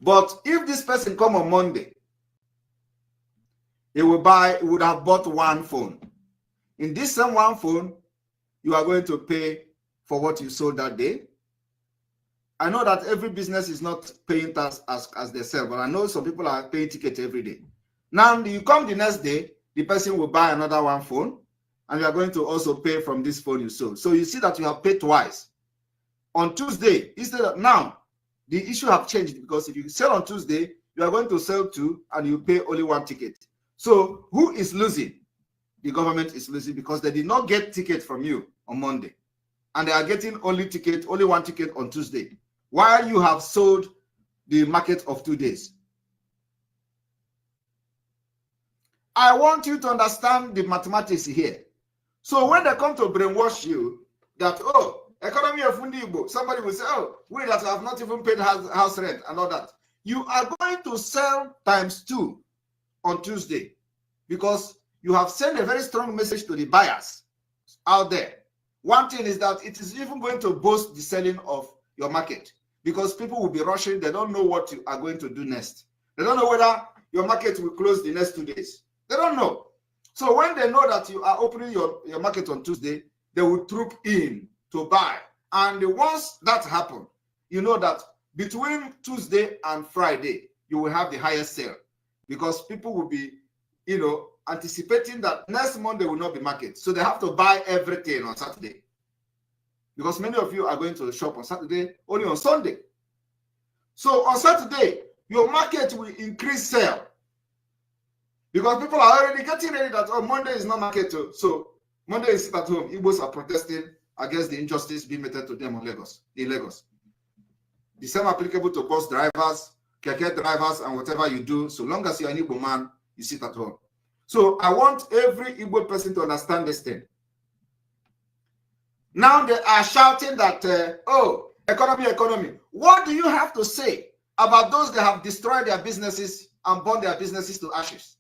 But if this person come on Monday, he would have bought one phone. In this same one phone, you are going to pay for what you sold that day. I know that every business is not paying tax as they sell, but I know some people are paying ticket every day. Now you come the next day, the person will buy another one phone, and you are going to also pay from this phone you sold. So you see that you have paid twice. On Tuesday, instead of now, the issue have changed, because if you sell on Tuesday, you are going to sell two and you pay only one ticket. So who is losing? The government is losing, because they did not get ticket from you on Monday, and they are getting only one ticket on Tuesday, while you have sold the market of 2 days. I want you to understand the mathematics here. So when they come to brainwash you that, oh, economy of Igbo, somebody will say, oh, we that have not even paid house rent and all that. You are going to sell ×2 on Tuesday, because you have sent a very strong message to the buyers out there. One thing is that it is even going to boost the selling of your market, because people will be rushing. They don't know what you are going to do next. They don't know whether your market will close the next 2 days. They don't know. So when they know that you are opening your market on Tuesday, they will troop in to buy. And once that happens, you know that between Tuesday and Friday, you will have the highest sale, because people will be, anticipating that next Monday will not be market. So they have to buy everything on Saturday, because many of you are going to shop on Saturday, only on Sunday. So on Saturday, your market will increase sale, because people are already getting ready that, oh, Monday is not market. So Monday is sit at home. Igbos are protesting against the injustice being meted to them in Lagos. The same applicable to bus drivers, keke drivers, and whatever you do. So long as you're an Igbo man, you sit at home. So I want every Igbo person to understand this thing. Now they are shouting that, oh, economy. What do you have to say about those that have destroyed their businesses and burned their businesses to ashes?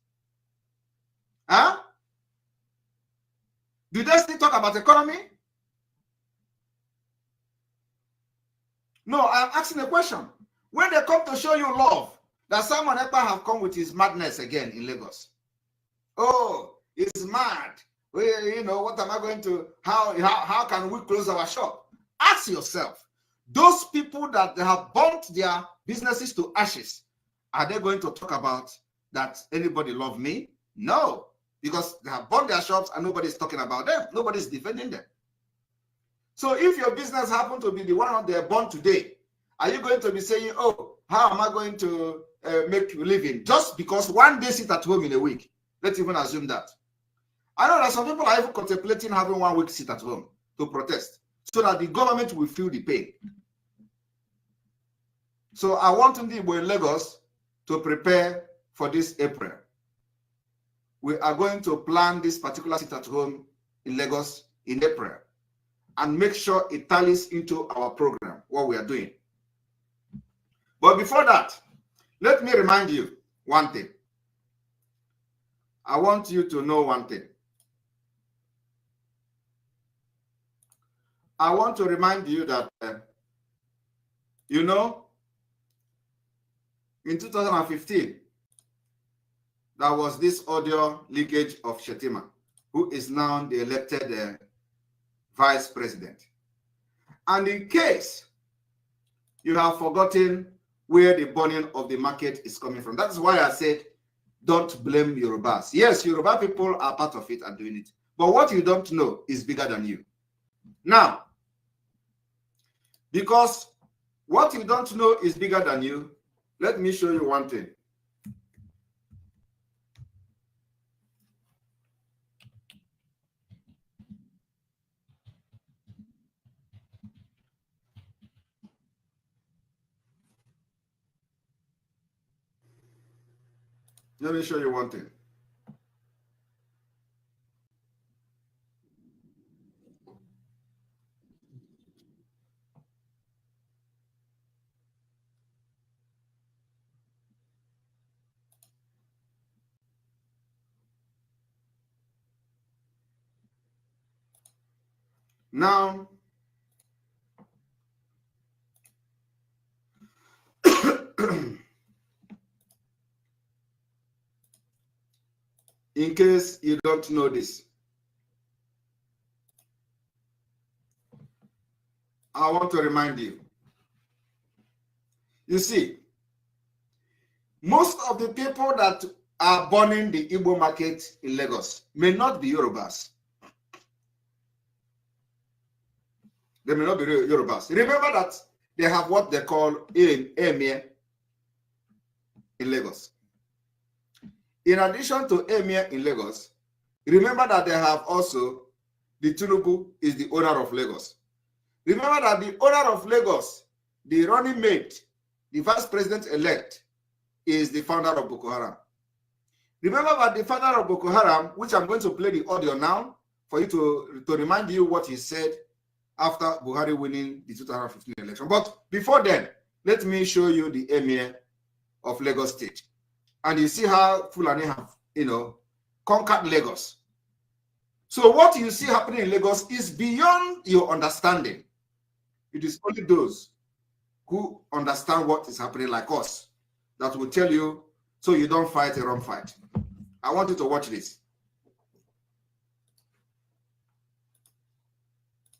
Huh? Do they still talk about economy? No, I'm asking a question. When they come to show you love, that Simon Ekpa have come with his madness again in Lagos. Oh, he's mad. What am I going to, how can we close our shop? Ask yourself, those people that they have burnt their businesses to ashes, are they going to talk about that anybody love me? No, because they have burnt their shops and nobody's talking about them. Nobody's defending them. So if your business happens to be the one they burnt today, are you going to be saying, oh, how am I going to make a living? Just because one day sit at home in a week. Let's even assume that. I know that some people are even contemplating having 1 week sit at home to protest, so that the government will feel the pain. So I want Igbo in Lagos to prepare for this April. We are going to plan this particular sit at home in Lagos in April, and make sure it tallies into our program, what we are doing. But before that, let me remind you one thing. I want you to know one thing. I want to remind you that, in 2015, there was this audio leakage of Shetima, who is now the elected vice president. And in case you have forgotten where the burning of the market is coming from, that's why I said, don't blame Yorubas. Yes, Yoruba people are part of it and doing it. But what you don't know is bigger than you. Now, because what you don't know is bigger than you, let me show you one thing. Let me show you one thing. Now, in case you don't know this. I want to remind you. You see, most of the people that are burning the Igbo market in Lagos may not be Yorubas. They may not be Yorubas. Remember that they have what they call emir in Lagos. In addition to emir in Lagos, remember that they have also the Tinubu is the owner of Lagos. Remember that the owner of Lagos, the running mate, the vice president-elect, is the founder of Boko Haram. Remember that the founder of Boko Haram, which I'm going to play the audio now for you to remind you what he said after Buhari winning the 2015 election. But before then, let me show you the emir of Lagos State. And you see how Fulani have, conquered Lagos. So what you see happening in Lagos is beyond your understanding. It is only those who understand what is happening like us that will tell you so you don't fight a wrong fight. I want you to watch this.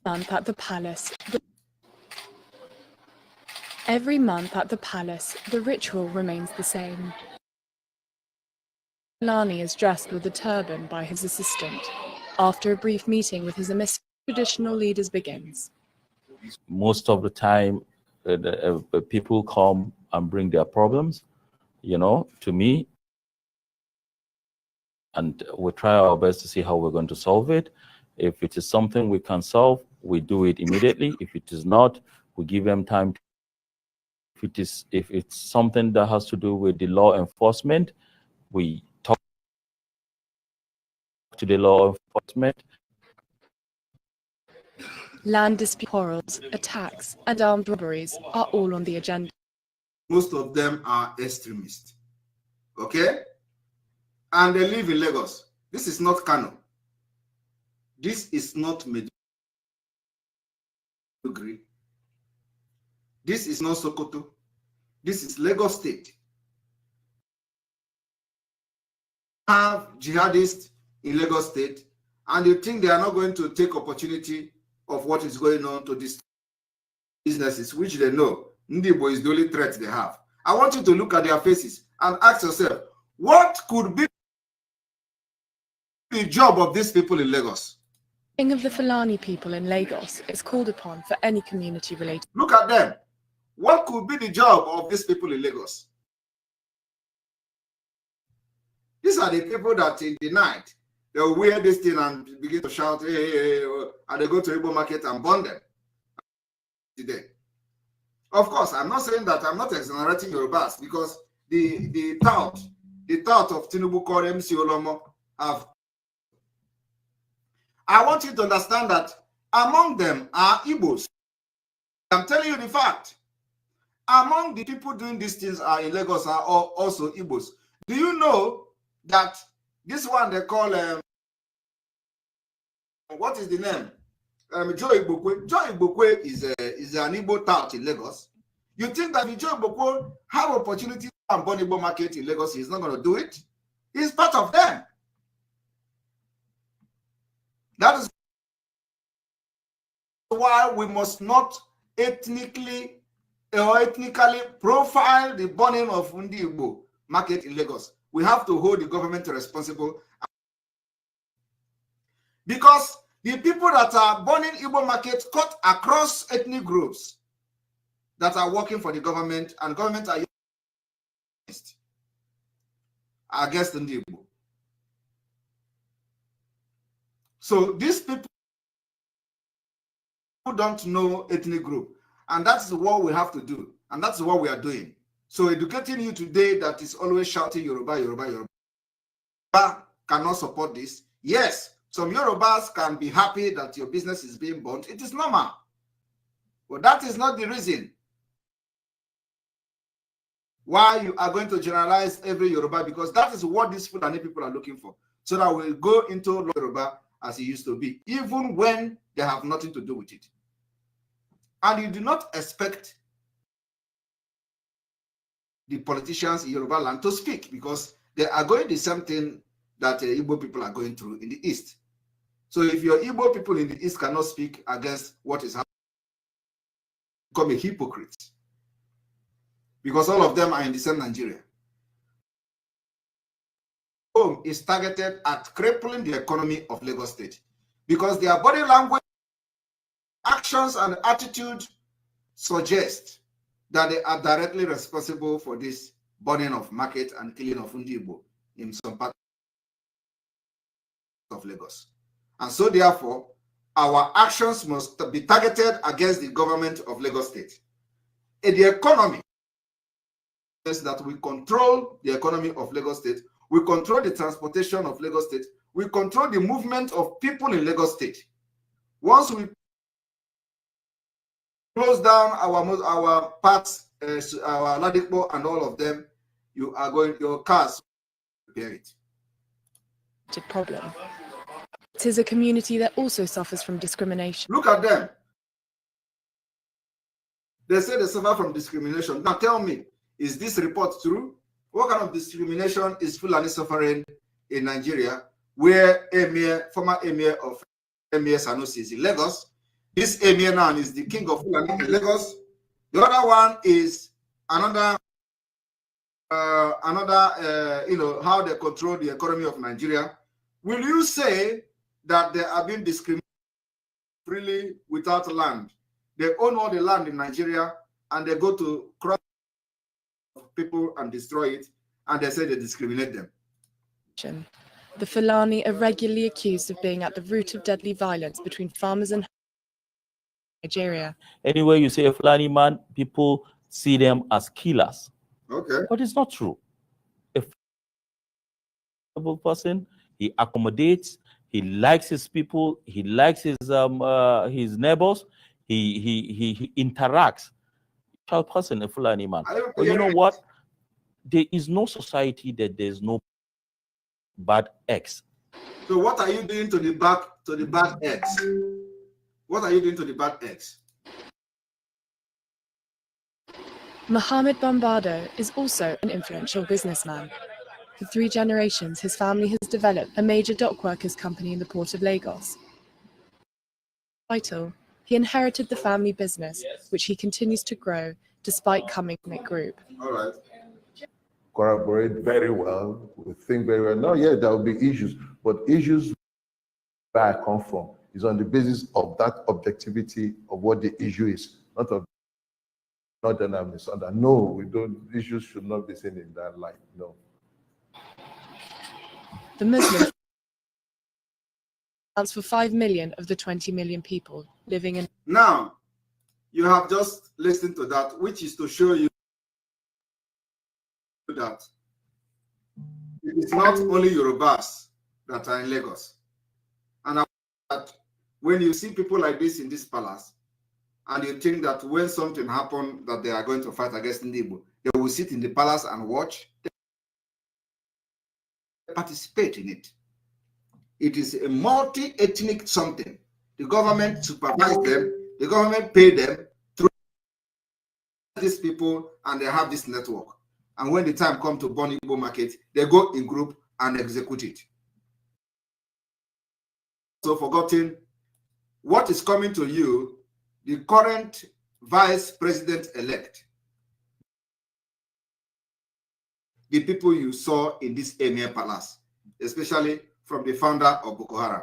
Month at the palace. Every month at the palace, the ritual remains the same. Fulani is dressed with a turban by his assistant. After a brief meeting with his emissary, traditional leaders begins. Most of the time, people come and bring their problems, to me, and we try our best to see how we're going to solve it. If it is something we can solve, we do it immediately. If it is not, we give them time. If it's something that has to do with the law enforcement, we talk to the law enforcement. Land dispute, quarrels, attacks, and armed robberies are all on the agenda. Most of them are extremists. Okay? And they live in Lagos. This is not Kano. This is not Meduguri. This is not Sokoto. This is Lagos State. Have jihadists in Lagos State, and you think they are not going to take opportunity of what is going on to these businesses, which they know Ndibo is the only threat they have. I want you to look at their faces and ask yourself, what could be the job of these people in Lagos? King of the Fulani people in Lagos is called upon for any community-related. Look at them. What could be the job of these people in Lagos? These are the people that in the night, they will wear this thing and begin to shout, hey, hey, hey, and they go to Igbo market and burn them. Today. Of course, I'm not saying that I'm not exonerating Yorubas, because the thought of Tinubu called MC Olomo have. I want you to understand that among them are Igbos. I'm telling you the fact. Among the people doing these things are in Lagos are also Igbos. Do you know that this one they call what is the name? Joe Igbokwe. Joe Igbokwe is an Igbo tout in Lagos. You think that if Joe Igbokwe have opportunity to burn Igbo market in Lagos, he's not going to do it? He's part of them. That is why we must not ethnically profile the burning of Ndi Igbo market in Lagos. We have to hold the government responsible, because the people that are burning Igbo market cut across ethnic groups that are working for the government, and government are against Ndi Igbo. So these people don't know ethnic group, and that's what we have to do, and that's what we are doing. So educating you today that is always shouting Yoruba, Yoruba, Yoruba cannot support this. Yes, some Yorubas can be happy that your business is being burnt. It is normal. But that is not the reason why you are going to generalize every Yoruba, because that is what these Fulani people are looking for. So that we'll go into Yoruba as it used to be, even when they have nothing to do with it. And you do not expect the politicians in Yoruba land to speak, because they are going the same thing that Igbo people are going through in the East. So if your Igbo people in the East cannot speak against what is happening, become a hypocrite, because all of them are in the same Nigeria. Home is targeted at crippling the economy of Lagos State, because their body language, actions, and attitude suggest that they are directly responsible for this burning of market and killing of Igbo in some parts of Lagos. And so therefore, our actions must be targeted against the government of Lagos State. In the economy, is that we control the economy of Lagos State, we control the transportation of Lagos State, we control the movement of people in Lagos State. Once we close down our parts, our Ladipo and all of them, your cars repair it. Problem. It is a community that also suffers from discrimination. Look at them. They say they suffer from discrimination. Now tell me, is this report true? What kind of discrimination is Fulani suffering in Nigeria, where former emir of Emir Sanusi is in Lagos? This emir now is the king of Fulani in Lagos. The other one is another, how they control the economy of Nigeria. Will you say that they are being discriminated freely without land? They own all the land in Nigeria and they go to cross people and destroy it, and they say they discriminate them. The Fulani are regularly accused of being at the root of deadly violence between farmers and Nigeria. Anyway, you say a Fulani man, people see them as killers. Okay. But it's not true. A person, he accommodates, he likes his people, he likes his neighbors, he interacts. A person, a Fulani man. But you know what? There is no society that there's no bad eggs. So what are you doing to the bad eggs? What are you doing to the bad eggs? Mohammed Bombado is also an influential businessman. For 3 generations, his family has developed a major dockworkers company in the port of Lagos. Vital, he inherited the family business, which he continues to grow despite coming from a group. All right. Collaborate very well, we think very well. No, yeah, there will be issues, but issues where I come from is on the basis of that objectivity of what the issue is, not that I'm misunderstood. No, we don't. Issues should not be seen in that light. No. The Muslim accounts for 5 million of the 20 million people living in. Now, you have just listened to that, which is to show you that it's not only Yorubas that are in Lagos. And that when you see people like this in this palace, and you think that when something happens that they are going to fight against Igbo, they will sit in the palace and watch, they participate in it. It is a multi-ethnic something. The government supervises them, the government pay them through these people, and they have this network. And when the time comes to burn Igbo market, they go in group and execute it. So forgotten, what is coming to you, the current vice president-elect, the people you saw in this Emir Palace, especially from the founder of Boko Haram.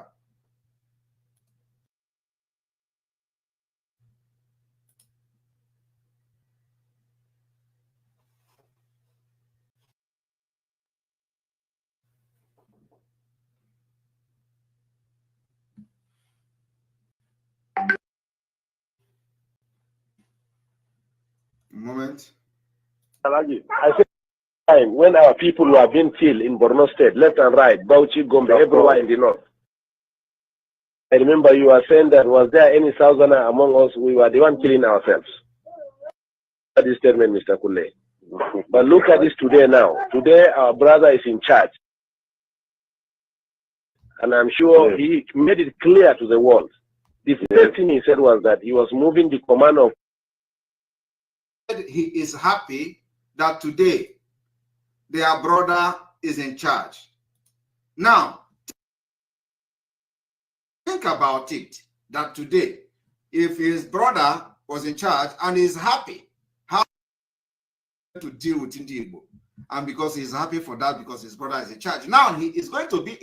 Moment. I said time when our people were being killed in Borno State, left and right, Bauchi, Gombe, everywhere in the north. I remember you were saying that was there any Southerner among us? We were the one killing ourselves. This statement, Mr. Kule. But look at this today now. Today our brother is in charge. And I'm sure he made it clear to the world. The first thing he said was that he was moving the command of. He is happy that today their brother is in charge. Now, think about it, that today, if his brother was in charge and is happy, how to deal with Ndi Igbo? And because he's happy for that, because his brother is in charge. Now he is going to be,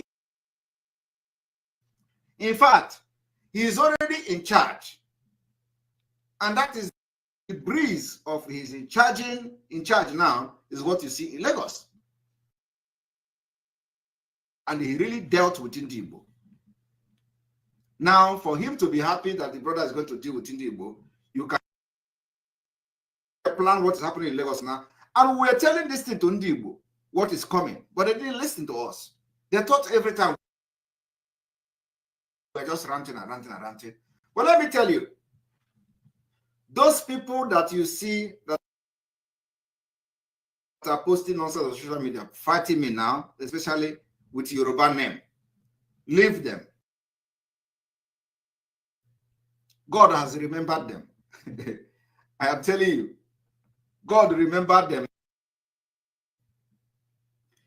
in fact, he is already in charge. And that is the breeze of his in charge now is what you see in Lagos. And he really dealt with Ndi Igbo. Now, for him to be happy that the brother is going to deal with Ndi Igbo, you can plan what is happening in Lagos now. And we're telling this thing to Ndi Igbo, what is coming. But they didn't listen to us. They thought every time we're just ranting and ranting and ranting. But let me tell you, those people that you see that are posting nonsense on social media, fighting me now, especially with Yoruba name, leave them. God has remembered them. I am telling you, God remembered them.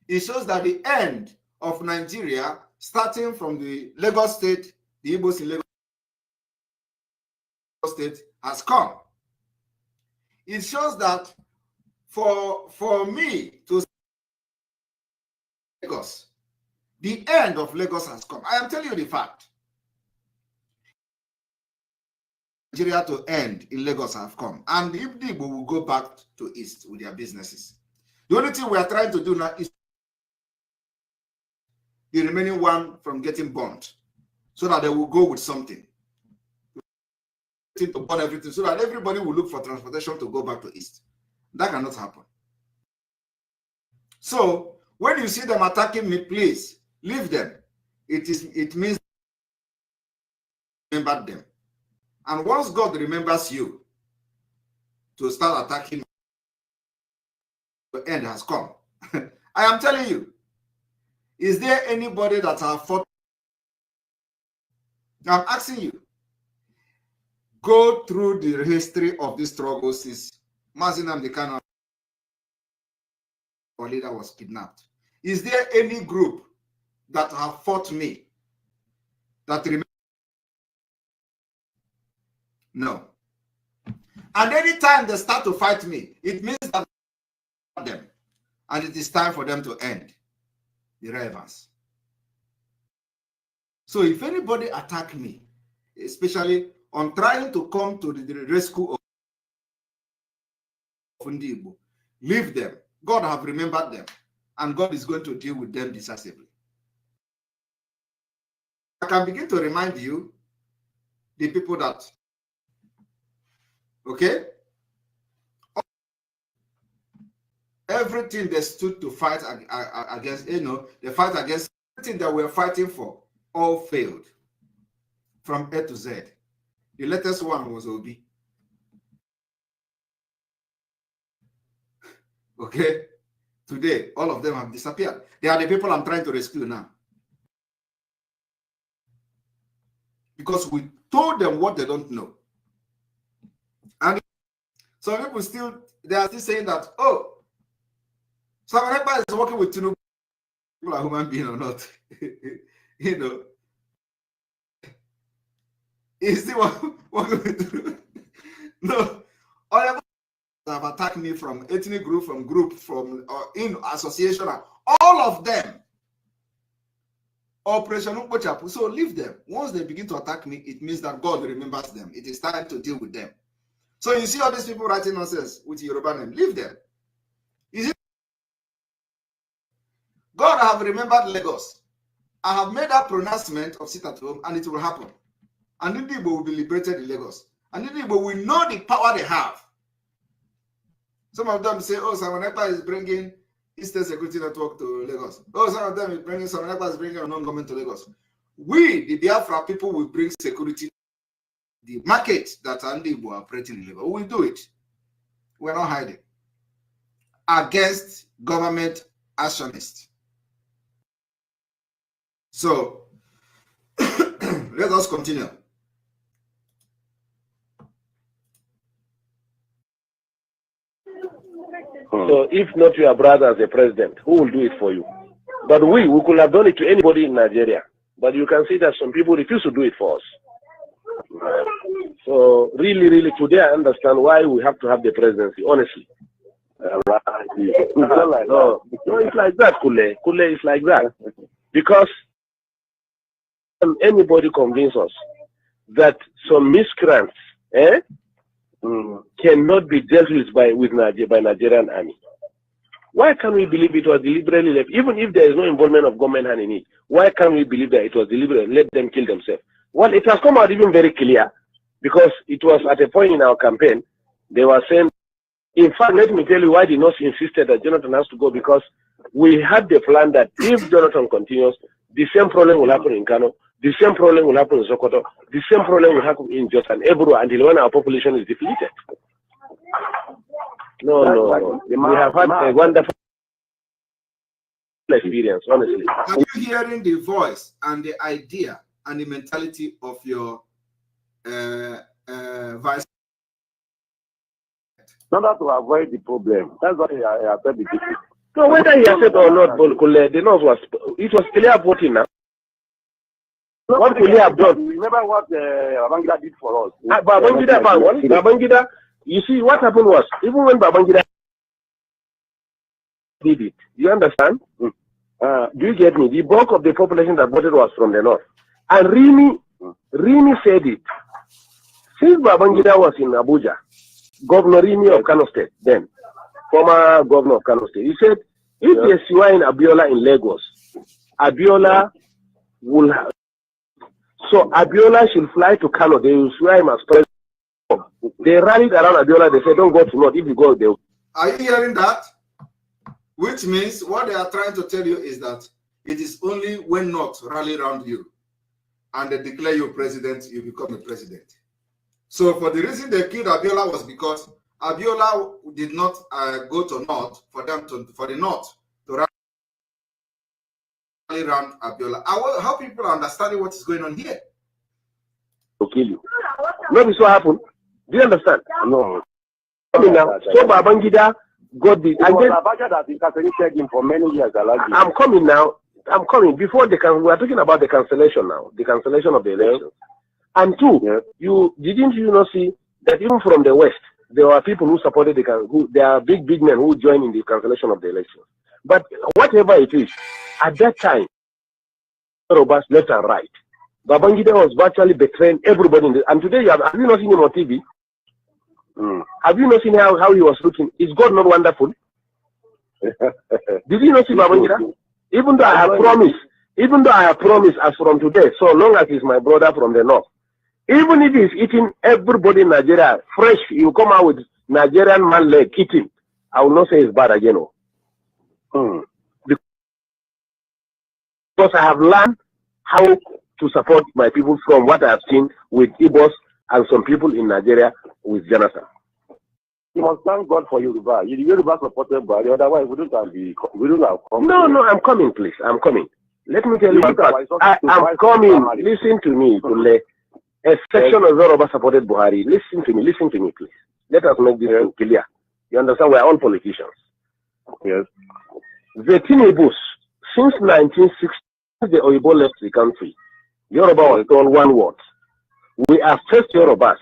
It shows that the end of Nigeria, starting from the Lagos state, the Igbos in Lagos state, has come. It shows that for me to Lagos, the end of Lagos has come. I am telling you the fact. Nigeria to end in Lagos have come. And if the Igbo will go back to East with their businesses. The only thing we are trying to do now is the remaining one from getting burnt, so that they will go with something. To burn everything, so that everybody will look for transportation to go back to East. That cannot happen. So when you see them attacking me, please leave them. It means remember them. And once God remembers you to start attacking, the end has come. I am telling you, is there anybody that have fought? I'm asking you, go through the history of this struggle since Mazi Nnamdi Kanu, our leader, was kidnapped. Is there any group that have fought me that remains? No. And anytime they start to fight me, it means that them, and it is time for them to end the relevance. So if anybody attack me, especially on trying to come to the rescue of Ndi Igbo, leave them. God have remembered them, and God is going to deal with them decisively. I can begin to remind you, the people that, okay, everything they stood to fight against, they fight against everything that we're fighting for, all failed from A to Z. The latest one was Obi. Okay, today all of them have disappeared. They are the people I'm trying to rescue now, because we told them what they don't know. And some people they are still saying that, oh, Simon Ekpa is working with Tinubu. People are human being or not. You know, is still working with Tinubu. No, all have attacked me from ethnic group, from in association, all of them. Operation Ukpochapu. So leave them. Once they begin to attack me, it means that God remembers them. It is time to deal with them. So you see all these people writing nonsense with Yoruba name. Leave them. Is it? God have remembered Lagos. I have made that pronouncement of sit at home, and it will happen. And Ndi Igbo will be liberated in Lagos. And Ndi Igbo will know the power they have. Some of them say, oh, Simon Ekpa is bringing Eastern Security Network to Lagos. Oh, some of them is bringing, Simon Ekpa is bringing a non-government to Lagos. We, the Biafra people, will bring security. The market that Ndi Igbo are operating in Lagos, we will do it. We're not hiding. Against government actionists. So, let us continue. So if not your brother as a president, who will do it for you? But we could have done it to anybody in Nigeria. But you can see that some people refuse to do it for us. So really, really, today I understand why we have to have the presidency, honestly. No, it's like that, Kule. Kule is like that. Because anybody convince us that some miscreants cannot be dealt with by Nigerian army. Why can't we believe it was deliberately left? Even if there is no involvement of government hand in it, why can't we believe that it was deliberate? Let them kill themselves. Well, it has come out even very clear, because it was at a point in our campaign, they were saying, in fact, let me tell you why the North insisted that Jonathan has to go, because we had the plan that if Jonathan continues, the same problem will happen in Kano, the same problem will happen in Sokoto, the same problem will happen in Jos and everywhere until when our population is depleted. No. We have had a wonderful experience, honestly. Are you hearing the voice and the idea and the mentality of your vice? Not to avoid the problem. That's why I said the difference. So whether he said or not, the North was clear voting now. What could he have done? Remember what Babangida did for us. Babangida, you see, what happened was, even when Babangida did it, you understand? Do you get me? The bulk of the population that voted was from the North. And Rimi said it. Since Babangida was in Abuja, Governor Rimi of Kano State, then, former governor of Kano State, he said, if there's in Abiola in Lagos, Abiola will have. So Abiola should fly to Kano. They will swear him as president. They rallied around Abiola. They said, don't go to North. If you go, they will. Are you hearing that? Which means what they are trying to tell you is that it is only when North rally around you and they declare you president, you become a president. So for the reason they killed Abiola was because Abiola did not go to North for the North to rally around Abiola. How people are understanding what is going on here? To kill you. No, this what happened. Do you understand? No. So Babangida got the. Abacha that incarcerated him for many years. I'm coming now. I'm coming. Before we are talking about the cancellation now. The cancellation of the elections. And two, didn't you not see that even from the West, there were people who supported there are big men who joined in the cancellation of the elections. But whatever it is, at that time, robust left and right. Babangida was virtually betraying everybody and today have you not seen him on TV? Have you not seen how he was looking? Is God not wonderful? Did you not see Babangida? Even though I have promised as from today, so long as he's my brother from the North, even if he's eating everybody in Nigeria fresh, you come out with Nigerian man leg eating, I will not say it's bad again. Because I have learned how to support my people from what I have seen with Igbos and some people in Nigeria with Jonathan. You must thank God for Yoruba. Yoruba supported by the otherwise we don't have come. No, I'm coming, please. I'm coming. Let me tell you one part. I'm coming. Listen to me, Kule. A section of Yoruba supported Buhari. Listen to me, please. Let us make this clear. You understand? We are all politicians. Yes. The Tinebus, since 1960, the Oyibo left the country, Yoruba was told one word. We are first Yorubas.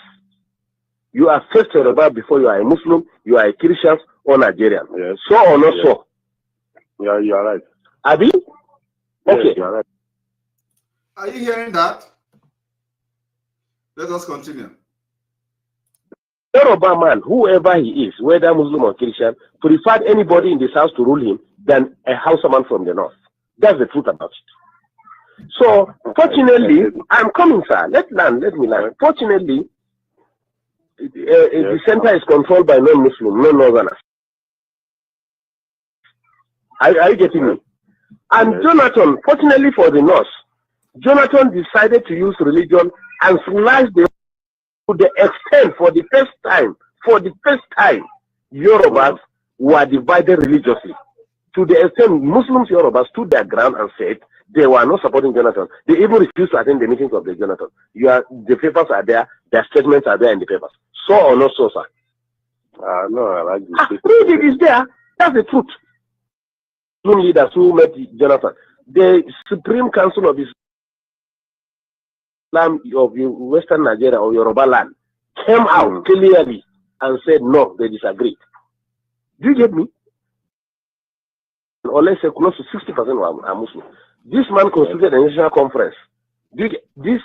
You are first Yoruba before you are a Muslim, you are a Christian or Nigerian. Yes. So or not so? Yeah, you are right. Abi? Okay. Yes, you are right. Are you hearing that? Let us continue. Yoruba man, whoever he is, whether Muslim or Christian, preferred anybody in this house to rule him than a Hausaman from the North. That's the truth about it. So, fortunately, I'm coming, sir. Let me land. Fortunately, the center is controlled by non-Muslim, non-Northerners. Are you getting me? And Jonathan, fortunately for the North, Jonathan decided to use religion and slash to the extent for the first time, Yorubas were divided religiously. To the extent Muslims, Yorubas stood their ground and said they were not supporting Jonathan. They even refused to attend the meetings of the Jonathan. The papers are there, their statements are there in the papers. So or not so, sir? No, I like this. Read it, is there. That's the truth. leaders who met Jonathan. The Supreme Council of Islam of Western Nigeria or Yoruba land came out clearly and said no, they disagreed. Do you get me? Or let's say close to 60% are Muslim. This man constituted a national conference. This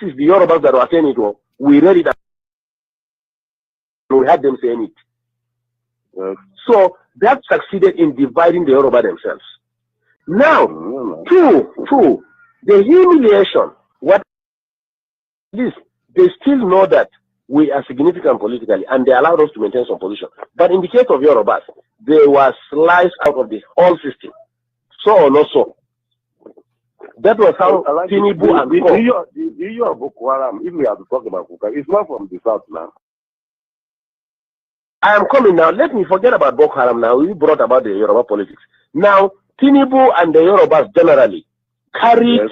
is the Yorubas that were saying it. We read it and we had them saying it. So that succeeded in dividing the Yoruba themselves. Now, two, the humiliation, what is, they still know that we are significant politically and they allowed us to maintain some position. But in the case of Yorubas, they were sliced out of the whole system. So or not so. That was how Tinubu and the issue of Boko Haram, if we have to talk about Boko Haram, it's not from the south now. I am coming now. Let me forget about Boko Haram now. We brought about the Yoruba politics. Now, Tinubu and the Yorubas generally carried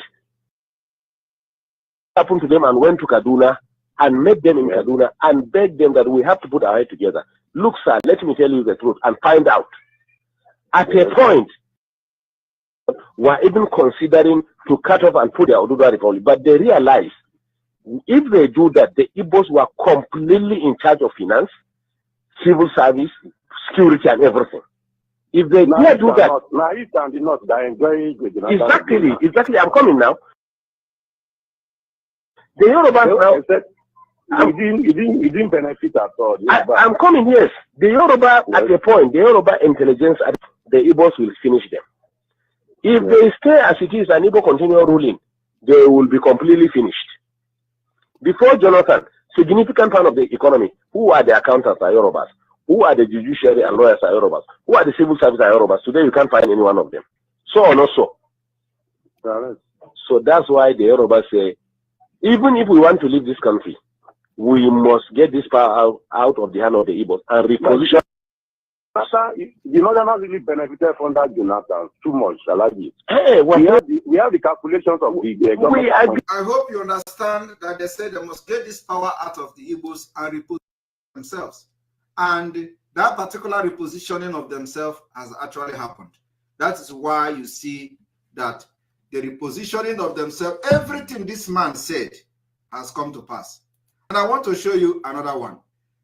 happened to them and went to Kaduna and met them in Kaduna and begged them that we have to put our head together. Look, sir, let me tell you the truth and find out. At a point, were even considering to cut off and put the Oduduwa Republic, but they realized if they do that, the Igbos were completely in charge of finance, civil service, security, and everything. If they dare do that, exactly. I'm coming now. The Yorubas now. It didn't benefit at all. I'm coming. Yes, the Yoruba at a point, the Yoruba intelligence, the Igbos will finish them. If they stay as it is and Igbo continue ruling, they will be completely finished. Before Jonathan, significant part of the economy, who are the accountants are Yorubas, who are the judiciary and lawyers are Yorubas, who are the civil service are Yorubas. Today you can't find any one of them. So or not so. So that's why the Yorubas say, even if we want to leave this country, we must get this power out of the hand of the Igbos and reposition. The Northerners really benefited from that Jonathan too much, Alaji. Hey, we have the calculations of the government. I hope you understand that they said they must get this power out of the Igbos and reposition themselves. And that particular repositioning of themselves has actually happened. That is why you see that the repositioning of themselves, everything this man said has come to pass. And I want to show you another one.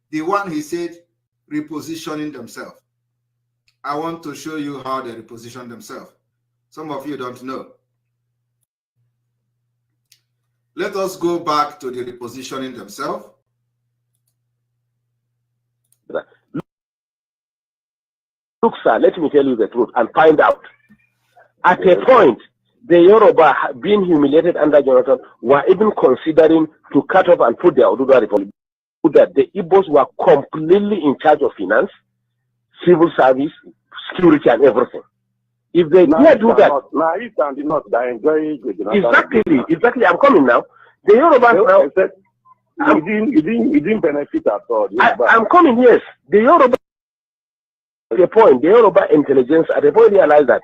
The one he said, repositioning themselves. I want to show you how they reposition themselves. Some of you don't know. Let us go back to the repositioning themselves. Look, sir, let me tell you the truth and find out. At a point, the Yoruba, being humiliated under Jonathan, were even considering to cut off and put the Oduduwa Republic. That the Igbos were completely in charge of finance, civil service, security, and everything. If they dare do that, exactly. I'm coming now. The Yorubas now. It didn't benefit at all. I'm coming. Yes, the Yoruba. At a point, the Yoruba intelligence at a point realized that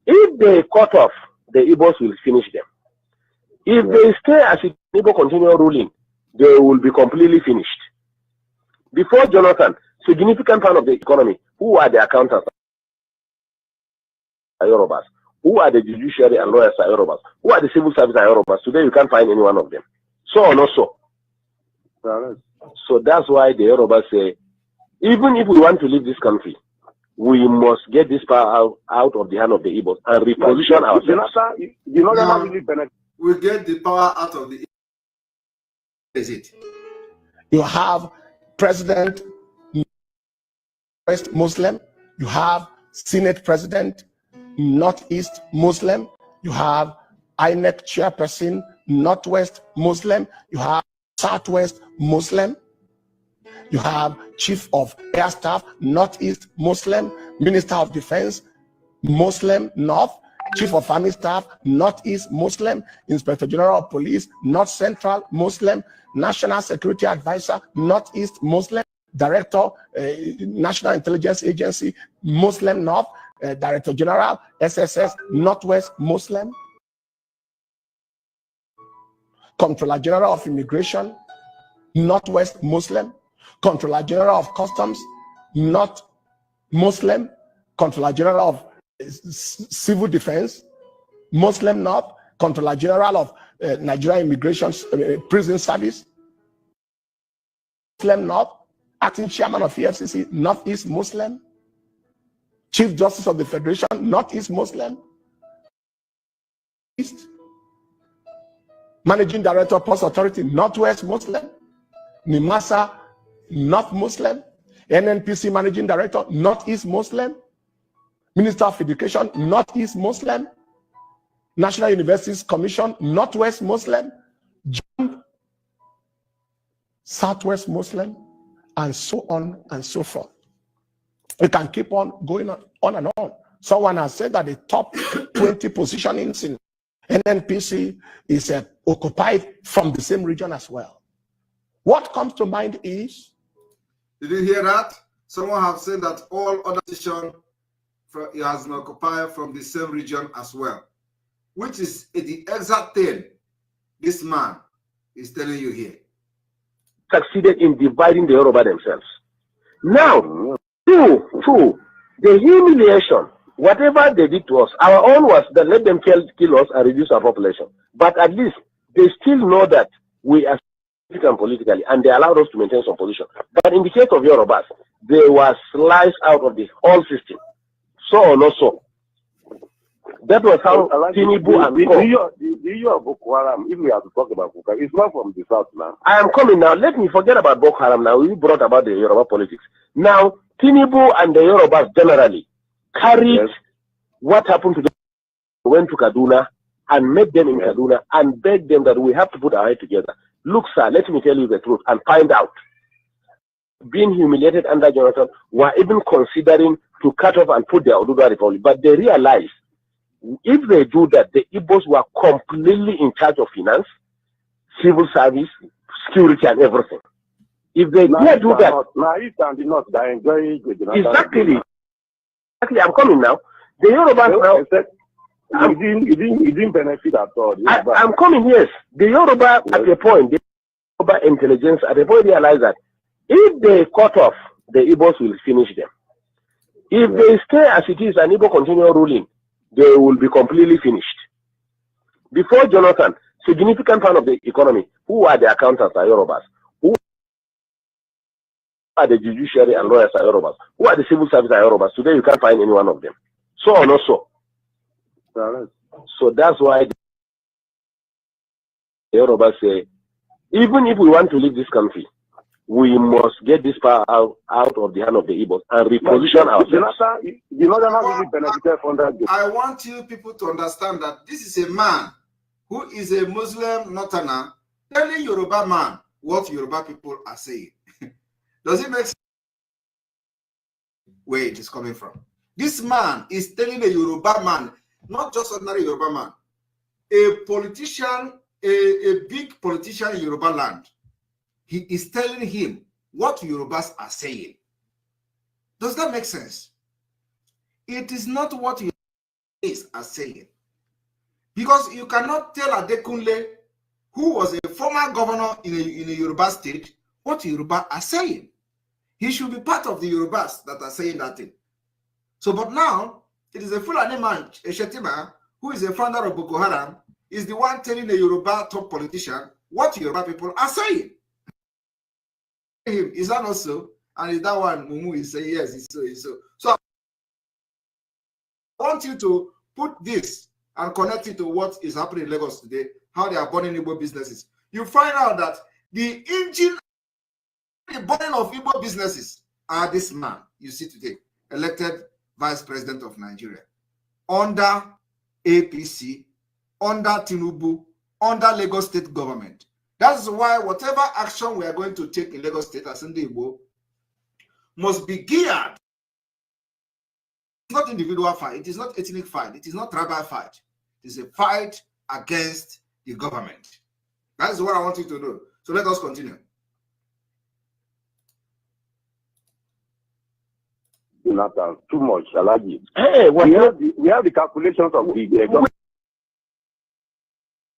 if they cut off, the Igbos will finish them. If they stay as if Igbo continue ruling, they will be completely finished. Before Jonathan, significant part of the economy, who are the accountants are Yorubas, who are the judiciary and lawyers are Yorubas, who are the civil service are Yorubas. Today you can't find any one of them. So or not so. So that's why the Yorubas say, even if we want to leave this country, we must get this power out of the hand of the Igbos and reposition ourselves. We get the power out of the Igbos. Is it? You have President West Muslim, you have Senate President Northeast Muslim, you have INEC Chairperson Northwest Muslim, you have Southwest Muslim, you have Chief of Air Staff Northeast Muslim, Minister of Defense Muslim North, Chief of Army Staff Northeast Muslim, Inspector General of Police North Central Muslim, National Security Advisor Northeast Muslim, Director National Intelligence Agency Muslim North, Director General SSS Northwest Muslim, Comptroller General of Immigration Northwest Muslim, Comptroller General of Customs North Muslim, Comptroller General of Civil Defense, Muslim North, Controller General of Nigerian Immigration Prison Service, Muslim North, Acting Chairman of EFCC, Northeast Muslim, Chief Justice of the Federation, Northeast Muslim, East, Managing Director of Post Authority, Northwest Muslim, NIMASA, North Muslim, NNPC Managing Director, Northeast Muslim, Minister of Education, Northeast Muslim, National Universities Commission, Northwest Muslim, JAMB, Southwest Muslim, and so on and so forth. We can keep on going on and on. Someone has said that the top 20 positionings in NNPC is occupied from the same region as well. What comes to mind is... Did you hear that? Someone have said that all other positions has been occupied from the same region as well, which is the exact thing this man is telling you here. Succeeded in dividing the Yoruba themselves. Now, two, the humiliation, whatever they did to us, our own was that let them kill us and reduce our population. But at least they still know that we are politically, and they allowed us to maintain some position. But in the case of Yorubas, they were sliced out of the whole system. So or not so. That was how Tinubu and the issue of Boko Haram, if we have to talk about Boko Haram, it's not from the south now. I am coming now. Let me forget about Boko Haram now. We brought about the Yoruba politics. Now, Tinubu and the Yorubas generally carried what happened to them, went to Kaduna and met them in Kaduna and begged them that we have to put our head together. Look, sir, let me tell you the truth and find out. Being humiliated under Jonathan, were even considering to cut off and put their Oduduwa Republic. But they realized if they do that, the Igbos were completely in charge of finance, civil service, security, and everything. If they do that, now East and the North, they enjoy exactly. I'm coming now. The Yorubas now. You didn't benefit at all. I'm coming, yes. The Yoruba at a point, the Yoruba intelligence at a point realized that if they cut off, the Igbos will finish them. If they stay as it is and Igbo continue ruling, they will be completely finished. Before Jonathan, significant part of the economy, who are the accountants are Yorubas. Who are the judiciary and lawyers are Yorubas. Who are the civil service are Yorubas. Today you can't find any one of them. So or not so. So that's why the Yorubas say, even if we want to leave this country, we must get this power out of the hand of the Igbos and reposition ourselves. I want you people to understand that this is a man who is a Muslim Northerner telling Yoruba man what Yoruba people are saying. Does it make sense where it is coming from? This man is telling a Yoruba man, not just ordinary Yoruba man, a politician, a big politician in Yoruba land. He is telling him what Yorubas are saying. Does that make sense? It is not what Yorubas are saying. Because you cannot tell Adekunle, who was a former governor in a Yoruba state, what Yoruba are saying. He should be part of the Yorubas that are saying that thing. So, but now, it is a Fulani man, a Shetima, who is a founder of Boko Haram, is the one telling the Yoruba top politician what Yoruba people are saying. Is that not so? And is that one Mumu is saying yes, it's so, it's so. So I want you to put this and connect it to what is happening in Lagos today, how they are burning Igbo businesses. You find out that the engine, the burning of Igbo businesses are this man you see today, elected Vice President of Nigeria, under APC, under Tinubu, under Lagos State government. That's why whatever action we are going to take in Lagos State as Igbo must be geared. It's not individual fight. It is not ethnic fight. It is not tribal fight. It is a fight against the government. That is what I want you to do. So let us continue. Jonathan, too much, Alaji. Hey, we have the calculations of the government.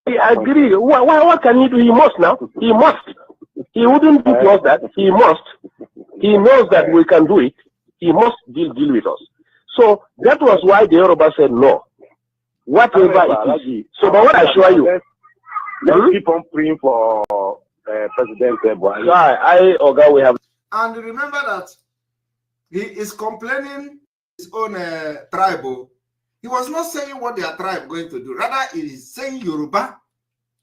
I agree. What can he do? He must now. He must. He wouldn't do to us that. He must. He knows that we can do it. He must deal with us. So that was why the Yoruba said no. Whatever it is. So, but what I assure you, let's keep on praying for President Buhari. Oga, we have. And remember that he is complaining his own tribe. He was not saying what their tribe going to do. Rather, he is saying Yoruba.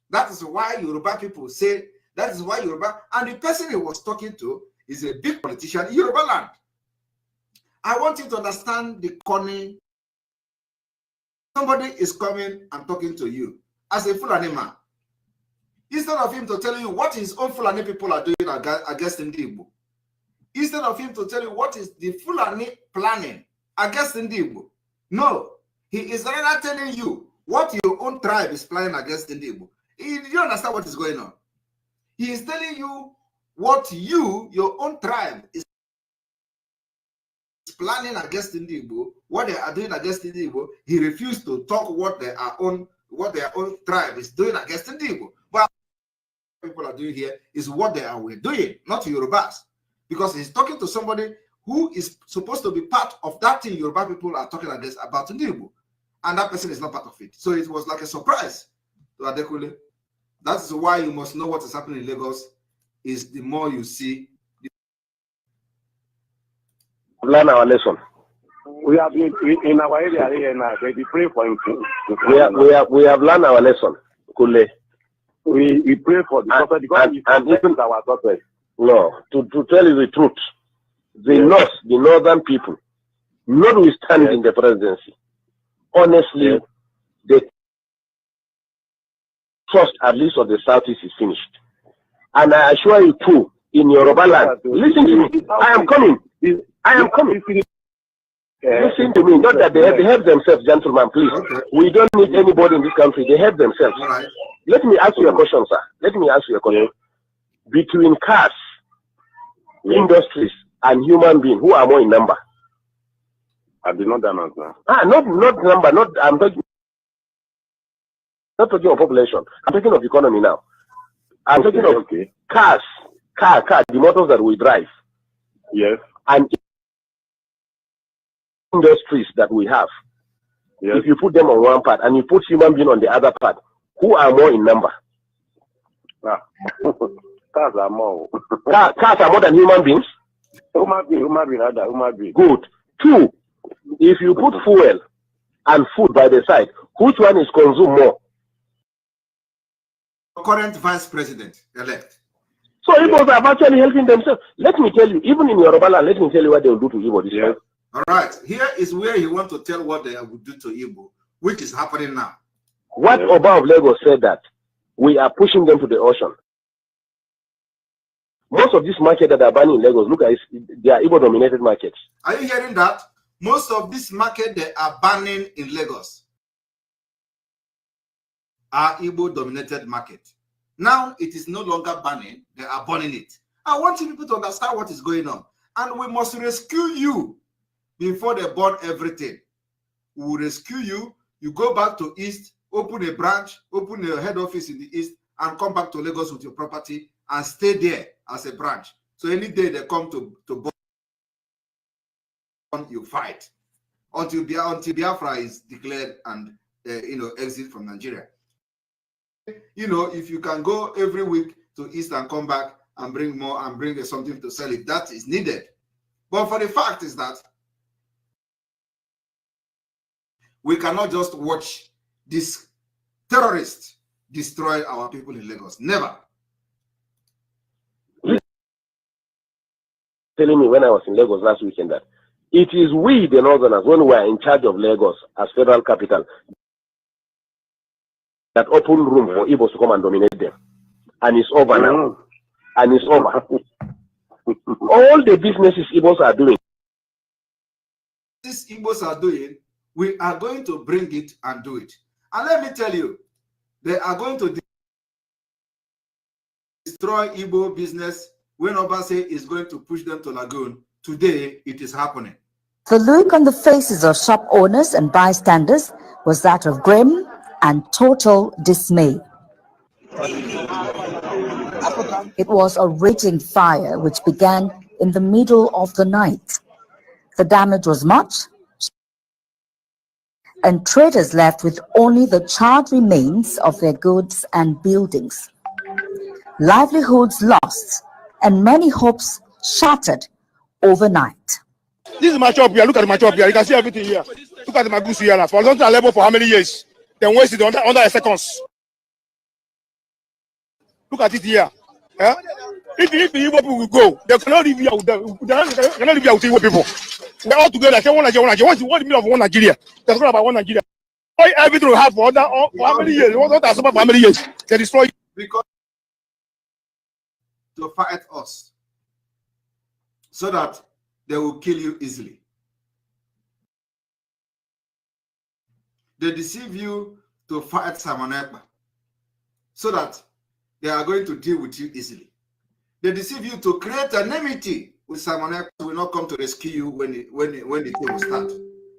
That is why Yoruba people say, that is why Yoruba, and the person he was talking to is a big politician in Yoruba land. I want you to understand the cunning. Somebody is coming and talking to you as a Fulani man. Instead of him to tell you what his own Fulani people are doing against Igbo. Instead of him to tell you what is the Fulani planning against Igbo. No, he is rather telling you what your own tribe is planning against Igbo. You don't understand what is going on. He is telling you what your own tribe is planning against Igbo, what they are doing against Igbo. He refused to talk what their own tribe is doing against Igbo. But people are doing here is what they are doing, not Yorubas. Because he's talking to somebody who is supposed to be part of that thing Yoruba people are talking against about Igbo. And that person is not part of it. So it was like a surprise to Adekule. That is why you must know what is happening in Lagos. Is the more you see. Learn our lesson. We have been in our area here now. They pray for him. We have learned our lesson. Kule. We pray for the prophet because and even our prophet. No, to tell you the truth, the northern people, notwithstanding the presidency, honestly, the trust at least of the southeast is finished. And I assure you too, in Yoruba land, listen to me. I am coming. Listen to me. Not that they help themselves, gentlemen, please. Okay. We don't need anybody in this country. They help themselves. Right. Let me ask you a question, sir. Let me ask you a question. Between cars, industries, and human beings, who are more in number? I did not answer. Not number. I'm talking. Not talking of population. I'm talking of economy now. I'm talking of cars, the motors that we drive. Yes. And industries that we have. Yes. If you put them on one part and you put human being on the other part, who are more in number? Cars are more. Cars are more than human beings? Human being. Good. Two, if you put fuel and food by the side, which one is consumed more? Current vice president elect. So Igbos are actually helping themselves. Let me tell you, even in Yoruba land, let me tell you what they will do to Igbo this time. All right, here is where he wants to tell what they will do to Igbo, which is happening now. What Oba of Lagos said that we are pushing them to the ocean. Most of this market that are banning in Lagos, look at it, they are Igbo dominated markets. Are you hearing that? Most of this market they are banning in Lagos are Igbo dominated market. Now it is no longer banning, they are banning it. I want you people to understand what is going on. And we must rescue you before they burn everything. We will rescue you. You go back to East, open a branch, open a head office in the East, and come back to Lagos with your property and stay there as a branch. So any day they come to burn, you fight until Biafra is declared and exit from Nigeria. If you can go every week to East and come back and bring more and bring something to sell, if that is needed. But for the fact is that we cannot just watch this terrorist destroy our people in Lagos. Never. Telling me when I was in Lagos last weekend that it is we, the Northerners, when we are in charge of Lagos as federal capital, that open room for Igbos to come and dominate them. And it's over now. And it's over. All the businesses Igbos are doing. This Igbos are doing, we are going to bring it and do it. And let me tell you, they are going to destroy Igbo business when Obase is going to push them to Lagoon. Today, it is happening. The look on the faces of shop owners and bystanders was that of grim and total dismay. It was a raging fire which began in the middle of the night. The damage was much, and traders left with only the charred remains of their goods and buildings. Livelihoods lost and many hopes shattered overnight. This is my shop here. Look at my shop here. You can see everything here. Look at my goods here. For long time labor for how many years? Then wasted under a seconds. Look at it here. Yeah? If the Igbo people will go, they cannot live here with them. They cannot live here with Igbo people. They're all together. Say one Nigeria, one Nigeria. What's the meaning of one Nigeria? They're talking about one Nigeria. Everything we have for how many years? What has for how many years? They destroy. Because to fight us, so that they will kill you easily. They deceive you to fight Simon Ekpa, so that they are going to deal with you easily. They deceive you to create enmity with Simon Ekpa, who will not come to rescue you when the thing will start.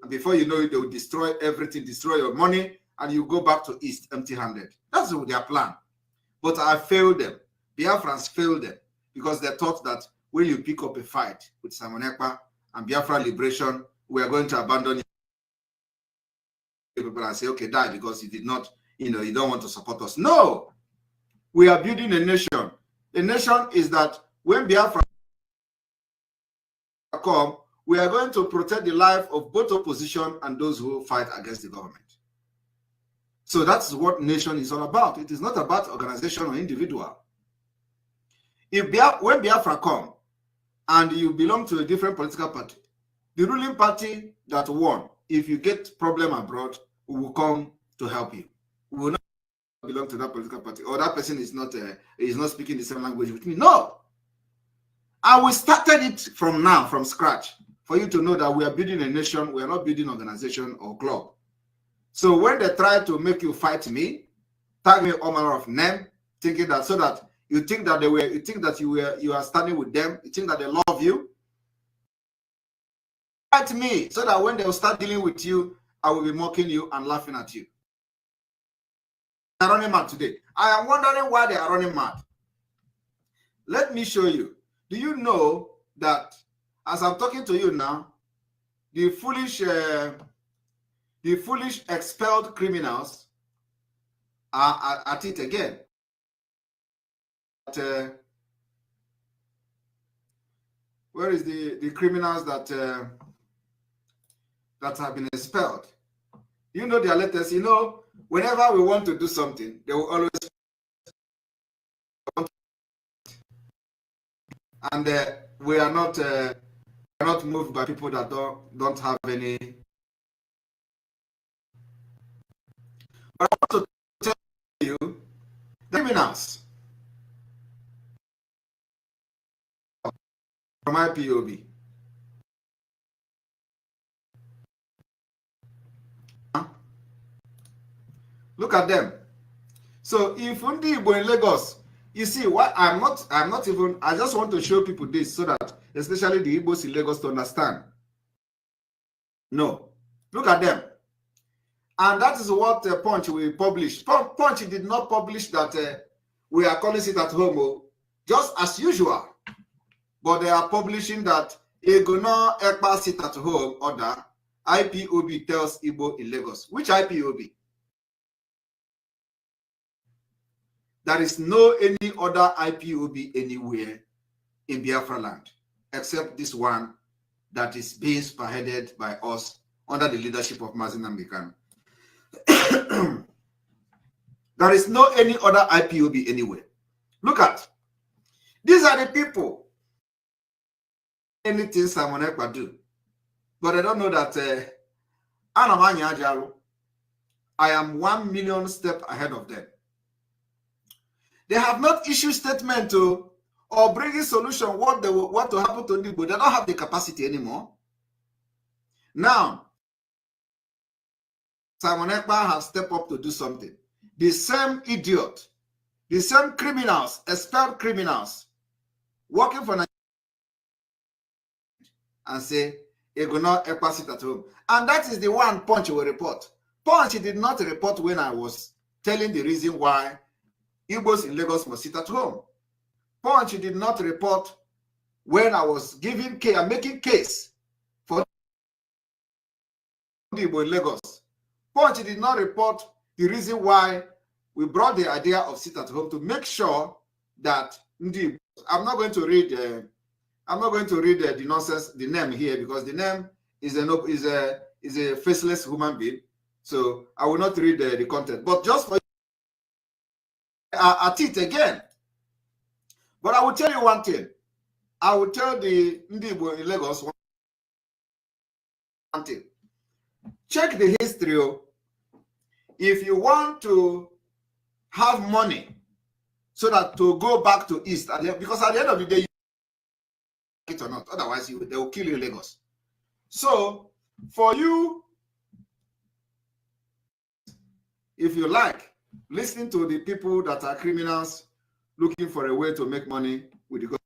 And before you know it, they will destroy everything, destroy your money, and you go back to East empty-handed. That's their plan. But I failed them. Biafrans failed them because they thought that when you pick up a fight with Simon Ekpa and Biafra liberation, we are going to abandon people and say, okay, die because you did not, you don't want to support us. No! We are building a nation. A nation is that when Biafra come, we are going to protect the life of both opposition and those who fight against the government. So that's what nation is all about. It is not about organization or individual. When Biafra come and you belong to a different political party, the ruling party that won, if you get problem abroad, we will come to help you. We will not belong to that political party, or that person is not speaking the same language with me. No. And we started it from now, from scratch, for you to know that we are building a nation. We are not building an organization or club. So when they try to make you fight me, tag me all manner of name, thinking that so that you think that you are standing with them, you think that they love you. Fight me so that when they will start dealing with you, I will be mocking you and laughing at you. They are running mad today. I am wondering why they are running mad. Let me show you. Do you know that as I'm talking to you now, the foolish expelled criminals are at it again. But, where is the criminals that have been expelled? You know their letters. Whenever we want to do something, they will always. And we are not moved by people that don't have any. But I want to tell you, the criminals from IPOB. Look at them. So if Undi Igbo in Lagos, you see what I'm not even, I just want to show people this so that especially the Igbos in Lagos to understand. No. Look at them. And that is what Punch will publish. Punch did not publish that we are calling it at home, just as usual. But they are publishing that Egono EKPA sit at home order. IPOB tells Igbo in Lagos. Which IPOB? There is no any other IPOB anywhere in Biafra land except this one that is being spearheaded by us under the leadership of Mazi Nnamdi Kanu. There is no any other IPOB anywhere. Look at, these are the people. Anything Simon Ekpa do, but I don't know that I am 1 million steps ahead of them. They have not issued statement or bringing solution what will happen to Igbo. They don't have the capacity anymore. Now, Simon Ekpa has stepped up to do something. The same idiot, the same criminals, expelled criminals, working for Nigeria and say, Egono Ekpa sit at home. And that is the one Punch will report. Punch did not report when I was telling the reason why Igbos in Lagos must sit at home. Punch did not report when I was giving care, making case for the Igbo in Lagos Punch did not report the reason why we brought the idea of sit at home to make sure that I'm not going to read the nonsense, the name here, because the name is a faceless human being. So I will not read the content. But just for at it again. But I will tell you one thing. I will tell the Ndibo in Lagos one thing. Check the history. If you want to have money so that to go back to East, because at the end of the day, it or not, otherwise they will kill you in Lagos. So for you, if you like, listening to the people that are criminals looking for a way to make money with the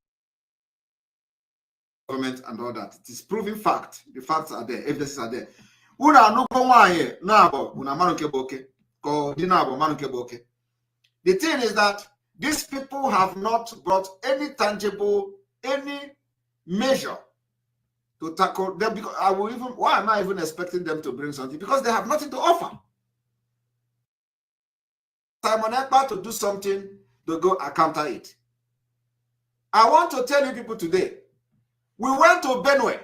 government and all that, it is proven fact. The facts are there, evidences are there. The thing is that these people have not brought any tangible, any measure to tackle them, because why am I even expecting them to bring something? Because they have nothing to offer. Simon Ekpa to do something to go and counter it. I want to tell you people today, we went to Benue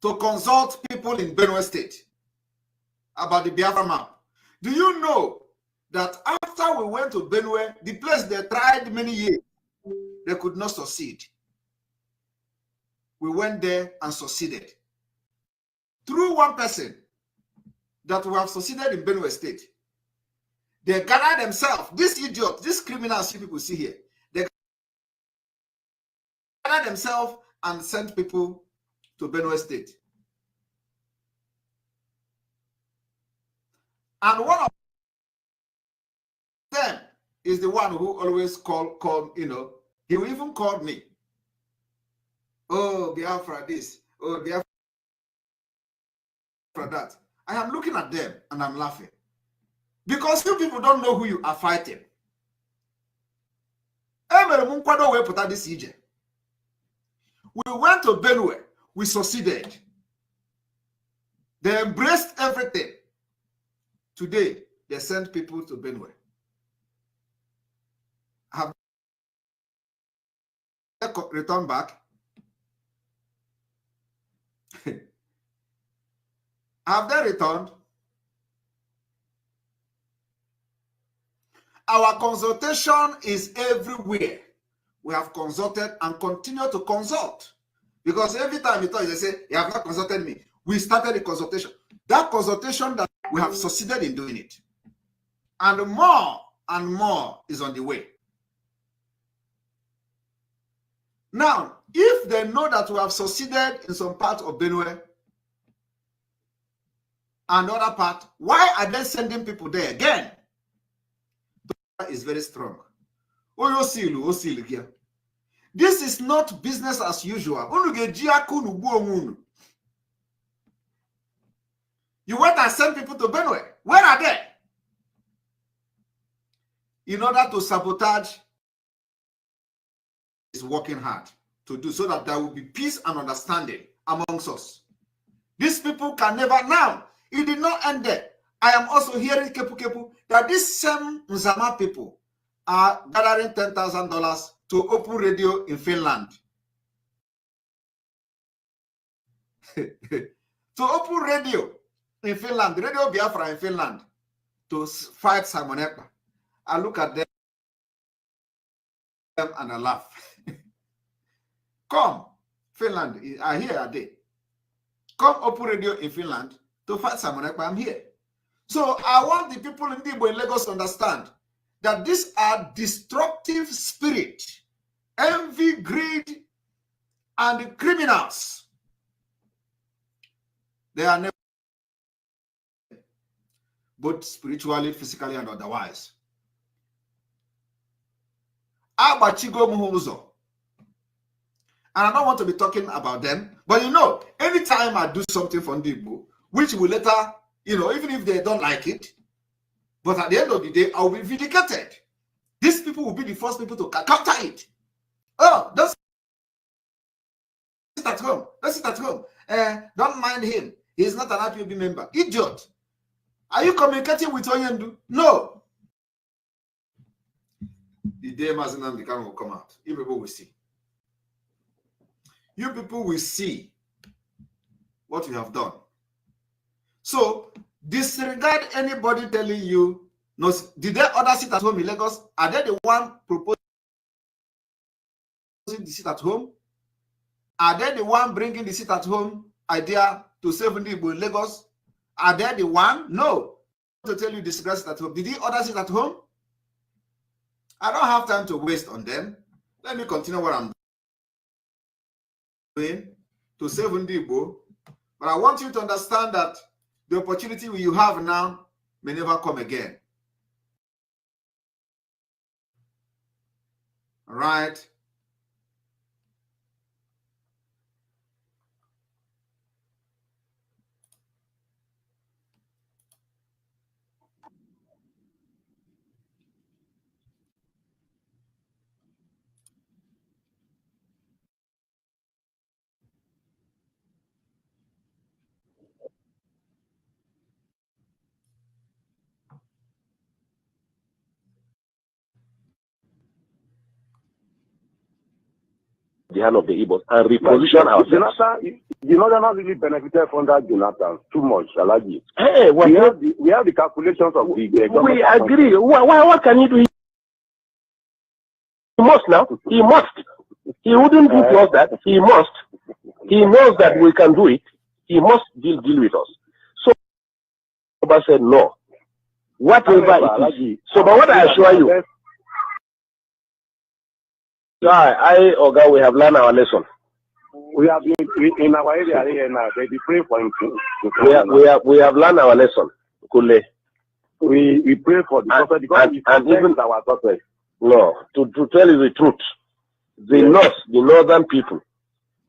to consult people in Benue State about the Biafra map. Do you know that after we went to Benue, the place they tried many years, they could not succeed. We went there and succeeded. Through one person that we have succeeded in Benue State, they gathered themselves, this idiot, these criminals you people see here, they gathered themselves and sent people to Benue State. And one of them is the one who always call, he will even call me. Oh, Biafra this, oh, Biafra that. I am looking at them and I'm laughing. Because you people don't know who you are fighting. We went to Benue, we succeeded. They embraced everything. Today, they send people to Benue. Have they returned back? Have they returned? Our consultation is everywhere. We have consulted and continue to consult. Because every time you talk, they say, you have not consulted me. We started the consultation. That consultation that we have succeeded in doing it. And more is on the way. Now, if they know that we have succeeded in some part of Benue and other part, why are they sending people there again? Is very strong. This is not business as usual. You went and sent people to Benue. Where are they? In order to sabotage, is working hard to do so that there will be peace and understanding amongst us. These people can never now. It did not end there. I am also hearing kepu that these same Nzama people are gathering $10,000 to open radio in Finland. To open radio in Finland, Radio Biafra in Finland, to fight Simon Ekpa. I look at them and I laugh. Come, Finland, I hear a day. Come open radio in Finland to fight Simon Ekpa. I'm here. So I want the people in Lagos to understand that these are destructive spirit, envy, greed, and criminals. They are never, both spiritually, physically, and otherwise. And I don't want to be talking about them, but anytime I do something for Ndibo, which will later, even if they don't like it, but at the end of the day, I will be vindicated. These people will be the first people to counter it. Oh, don't sit at home. Don't sit at home. Don't mind him. He's not an IPOB member. Idiot. Are you communicating with Onyendu? No. The day Mazinam Kanu will come out, you people will see. You people will see what we have done. So disregard anybody telling you, no, did they order sit at home in Lagos? Are they the one proposing the sit at home? Are they the one bringing the sit at home idea to save the Igbo in Lagos? Are they the one? No. To tell you disregard sit at home. Did he order sit at home? I don't have time to waste on them. Let me continue what I'm doing to save Igbo. But I want you to understand that the opportunity you have now may never come again. All right. The hand of the Igbos and reposition ourselves. The Northerners really benefited from that, Jonathan, too much, Alagi. Hey, we have the calculations of the government. We agree. What can he do? He must now. He must. He wouldn't do to us that. He must. He knows that we can do it. He must deal with us. So, Oba said no. Whatever it is. So, but what I assure you, Oga, we have learned our lesson. We have been in our area here now. They pray for him. We have learned our lesson. Kule. We pray for the prophet because and even our prophet. No, to tell you the truth, the northern people,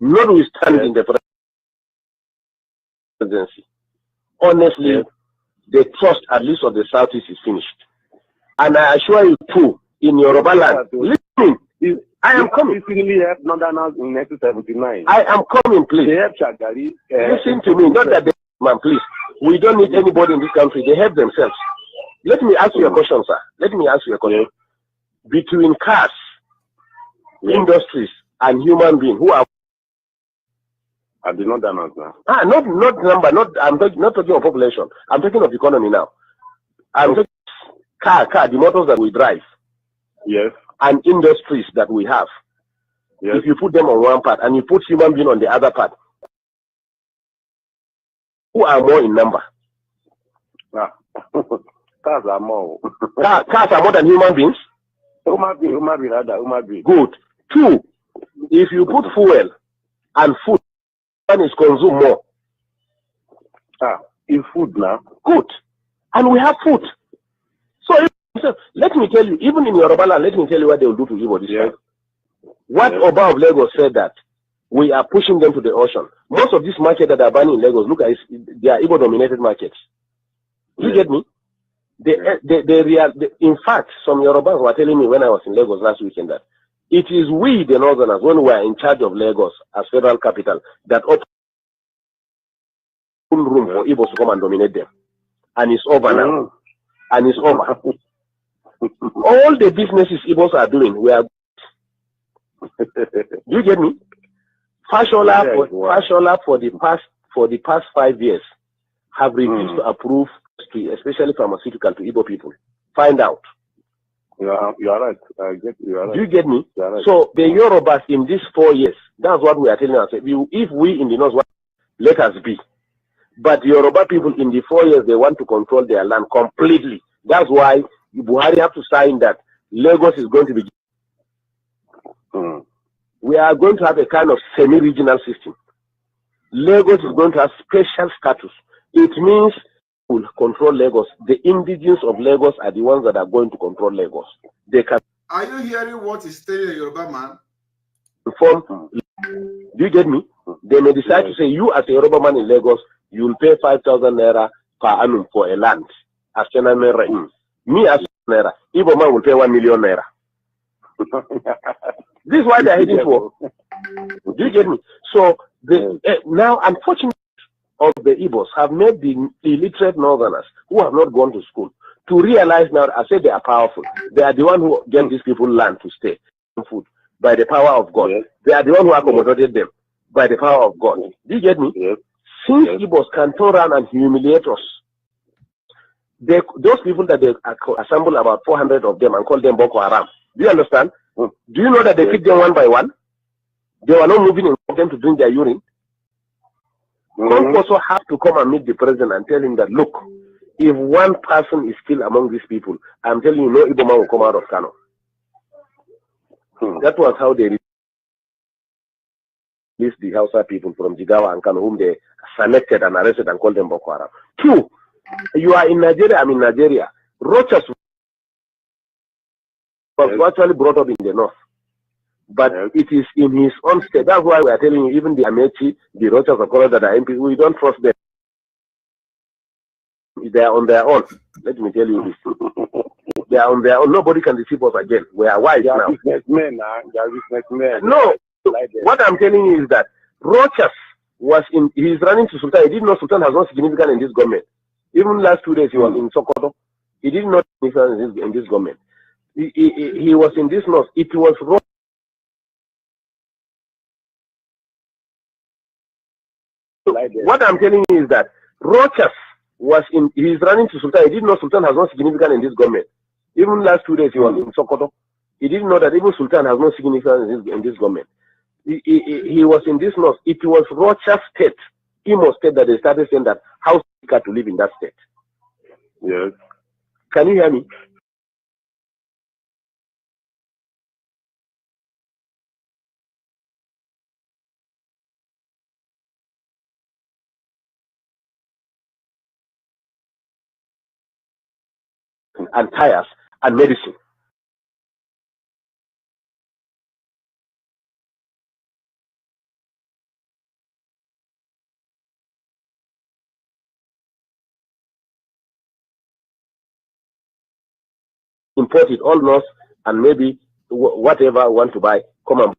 notwithstanding the presidency, honestly, the trust at least of the southeast is finished. And I assure you too, in Yoruba land, listen. I am coming. Really helped Northerners in 1979. I am coming, please. They helped Shagari. Listen to me, not that they, man, please. We don't need anybody in this country. They help themselves. Let me ask you a question, sir. Let me ask you a question. Between cars, industries, and human beings, who are the Northerners now? Not number. I'm not talking of population. I'm talking of economy now. I'm talking car, the motors that we drive. Yes. And industries that we have. Yes. If you put them on one part and you put human being on the other part, who are more in number? Cars are more. Cars are more than human beings? Human being. Good. Two, if you put fuel and food, one is consumed more. In food now. Good. And we have food. So let me tell you, even in Yoruba land, let me tell you what they will do to Igbo this time. What Oba of Lagos said that we are pushing them to the ocean. Most of these markets that are banning in Lagos, look at it, they are Igbo-dominated markets. You get me? In fact, some Yorubas were telling me when I was in Lagos last weekend that it is we, the Northerners, when we are in charge of Lagos as federal capital, that open room for Igbos to come and dominate them. And it's over now. And it's over. All the businesses Igbos are doing, we are. Do you get me? Fashola for the past 5 years have refused to approve, especially pharmaceutical, to Igbo people. Find out. You are right. You are right. Do you get me? Right. So the Yorubas in these 4 years, that's what we are telling ourselves. If we in the North, let us be. But the Yoruba people in the 4 years, they want to control their land completely. That's why Buhari have to sign that Lagos is going to be. We are going to have a kind of semi-regional system. Lagos is going to have special status. It means we will control Lagos. The indigenous of Lagos are the ones that are going to control Lagos. They can. Are you hearing what is telling Yoruba man? Do you get me? They may decide to say, you as a Yoruba man in Lagos, you will pay 5,000 naira per annum for a land as tenant rent. Me as naira, Igbo man will pay 1 million naira. This is why they are heading for. Do you get me? So now, unfortunately, of the Igbos have made the illiterate northerners who have not gone to school to realize now, I said they are powerful. They are the one who get these people land to stay and food by the power of God. Yes. They are the one who accommodated them by the power of God. Do you get me? Yes. Since Igbos can turn around and humiliate us, those people that they assemble about 400 of them and call them Boko Haram. Do you understand? Do you know that they pick them one by one? They were not moving in for them to drink their urine. Some also have to come and meet the president and tell him that, look, if one person is still among these people, I'm telling you, no Igbo man will come out of Kano. That was how they released the Hausa people from Jigawa and Kano, whom they selected and arrested and called them Boko Haram. 2, you are in Nigeria, I'm in Nigeria. Rochas was actually brought up in the north. But it is in his own state. That's why we are telling you, even the Amechi, the Rochas of Colorado, that are MP, we don't trust them. They are on their own. Let me tell you this. They are on their own. Nobody can deceive us again. We are wise now. Businessmen, they are businessmen. No. What I'm telling you is that Rochas was in, he's running to Sultan. He didn't know Sultan has no significance in this government. Even last 2 days he was in Sokoto. He didn't know significance in this government. He was in this north. It was Rochas. What I'm telling you is that Rochas was in, he's running to Sultan. He didn't know Sultan has no significance in this government. Even last 2 days he was in Sokoto. He didn't know that even Sultan has no significance in this government. He was in this north. It was Rochas state, Imo state, that they started saying that how to live in that state. Yes. Can you hear me? And tires and medicine. Import it all north and maybe whatever I want to buy, come and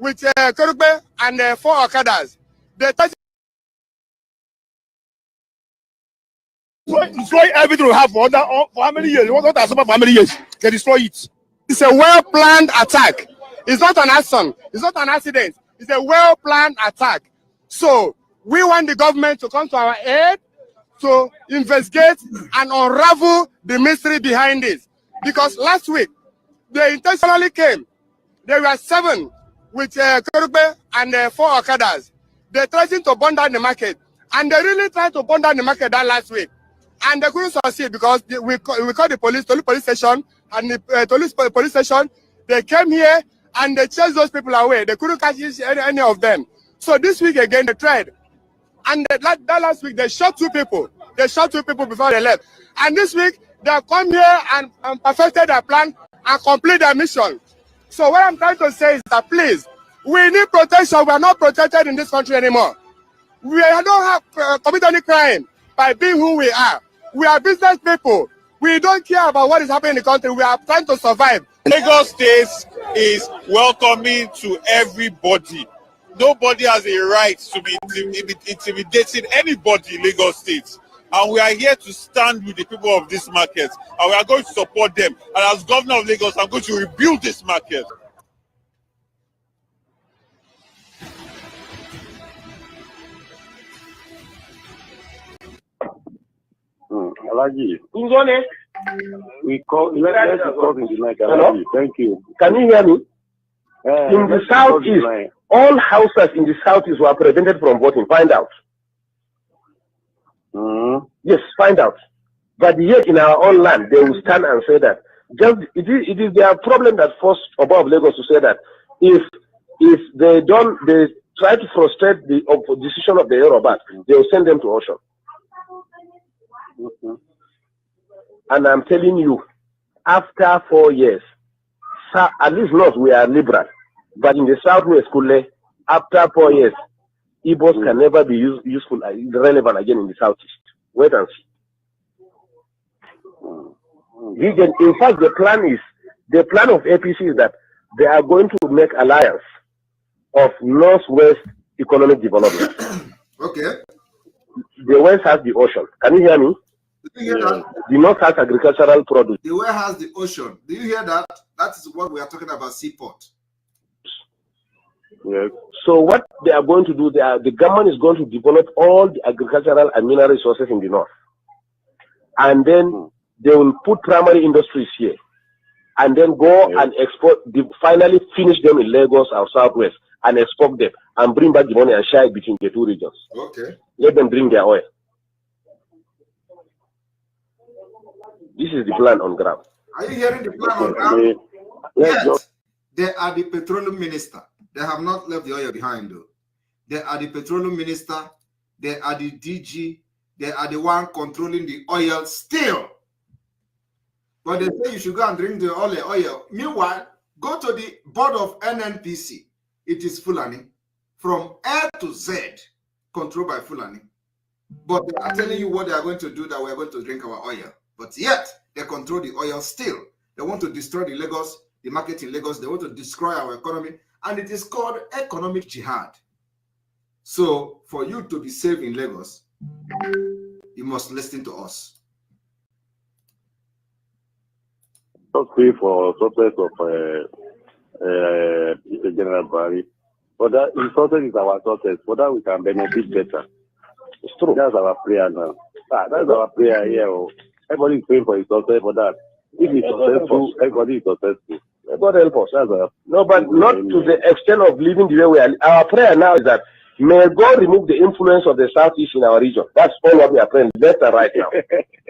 with Korugbe and 4 Okadas. They destroy everything we have for how many years? What has happened for how many years? They destroy it. It's a well-planned attack. It's not an accident. It's not an accident. It's a well-planned attack. So we want the government to come to our aid to investigate and unravel the mystery behind this. Because last week, they intentionally came. There were 7 with Korugbe and 4 Okadas. They threatened to burn down the market. And they really tried to burn down the market that last week. And they couldn't succeed because we called the police, Tolu police station, and the police station, they came here and they chased those people away. They couldn't catch any of them. So this week again, they tried. And that last week, they shot 2 people. They shot 2 people before they left. And this week, They have come here and perfected their plan and complete their mission. So what I'm trying to say is that please, we need protection. We are not protected in this country anymore. We don't have commit any crime by being who we are. We are business people. We don't care about what is happening in the country. We are trying to survive. Lagos State is welcoming to everybody. Nobody has a right to be intimidating anybody in Lagos State. And we are here to stand with the people of this market. And we are going to support them. And as governor of Lagos, I'm going to rebuild this market. Alagi. We call, let's talk in the night. Hello? Thank you. Can you hear me? In the southeast, all houses in the southeast were prevented from voting. Find out. Yes, find out. But yet in our own land, they will stand and say that just it is their problem that forced above Lagos to say that if they try to frustrate the decision of the Yoruba, they will send them to Ocean. And I'm telling you, after 4 years, at least not we are liberal, but in the southwest, after 4 years, Igbos can never be useful, relevant again in the southeast. Wait and see. In fact, the plan of APC is that they are going to make alliance of northwest economic development. Okay. The west has the ocean. Can you hear me? Do you hear that? The north has agricultural produce. The west has the ocean. Do you hear that? That is what we are talking about, seaport. Yes. So what they are going to do, the government is going to develop all the agricultural and mineral resources in the north. And then they will put primary industries here. And then go and export, finally finish them in Lagos or Southwest and export them and bring back the money and share it between the two regions. Okay. Let them bring their oil. This is the plan on ground. Are you hearing the plan on ground? Yes. They are the petroleum minister. They have not left the oil behind, though. They are the petroleum minister. They are the DG. They are the one controlling the oil still. But they say you should go and drink the oil. Meanwhile, go to the board of NNPC. It is Fulani. From A to Z, controlled by Fulani. But they are telling you what they are going to do, that we are going to drink our oil. But yet, they control the oil still. They want to destroy the market in Lagos. They want to destroy our economy. And it is called economic jihad. So, for you to be safe in Lagos, you must listen to us. Not pay for success of General Barry. But that success is our success. For that we can benefit better. It's true. That's our prayer now. That's our prayer here. Everybody is praying for his success for that. If he's successful, everybody is successful. God help us. No, but not to the extent of living the way we are. Our prayer now is that may God remove the influence of the Southeast in our region. That's all what we are praying. Left and right now.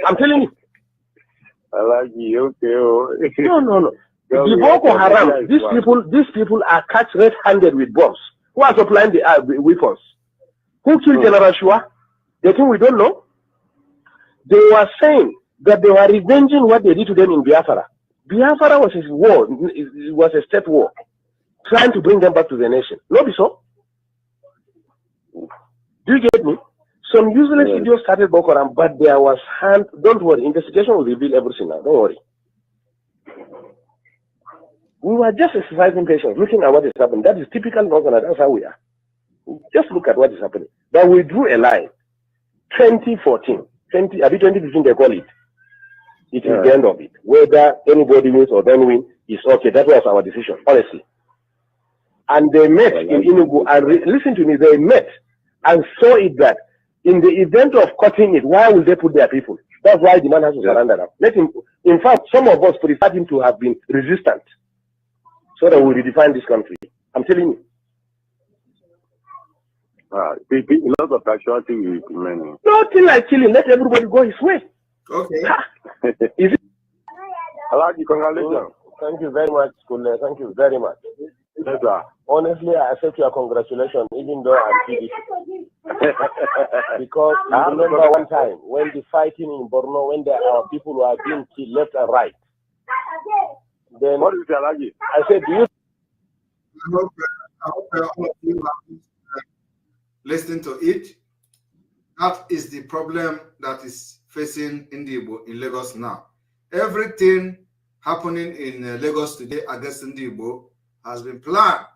I'm telling you. I like you. Okay. No. The Boko Haram, these people are catch red-handed with bombs. Who are supplying the weapons? Who killed General Shua? They think we don't know. They were saying that they were revenging what they did to them in Biafra. Biafra was a war. It was a state war, trying to bring them back to the nation. Not so. Do you get me? Some useless idiots started Boko Haram, but there was hand. Don't worry, investigation will reveal everything now. Don't worry. We were just exercising patience, looking at what is happening. That is typical Northern. That's how we are. Just look at what is happening. But we drew a line. 2014, 2015, they call it. It is the end of it. Whether anybody wins or don't win is okay. That was our decision, honestly. And they met in Enugu, and listen to me, they met and saw it that in the event of cutting it, why will they put their people? That's why the man has to surrender now. Let him. In fact, some of us prefer him to have been resistant, so that we redefine this country. I'm telling you. A lot of casualty will be many. Nothing like killing. Let everybody go his way. Okay. Is it? I like you. Congratulations. Thank you very much, Kule. Thank you very much. Yes, sir. Honestly, I accept your congratulations, even though I'm PDP. Because you remember one time when the fighting in Borno, when our people were being killed left and right. Then what is the allergy? I said, do you? I hope all of you are listening to it. That is the problem that is facing Indibo in Lagos now. Everything happening in Lagos today against Indibo has been planned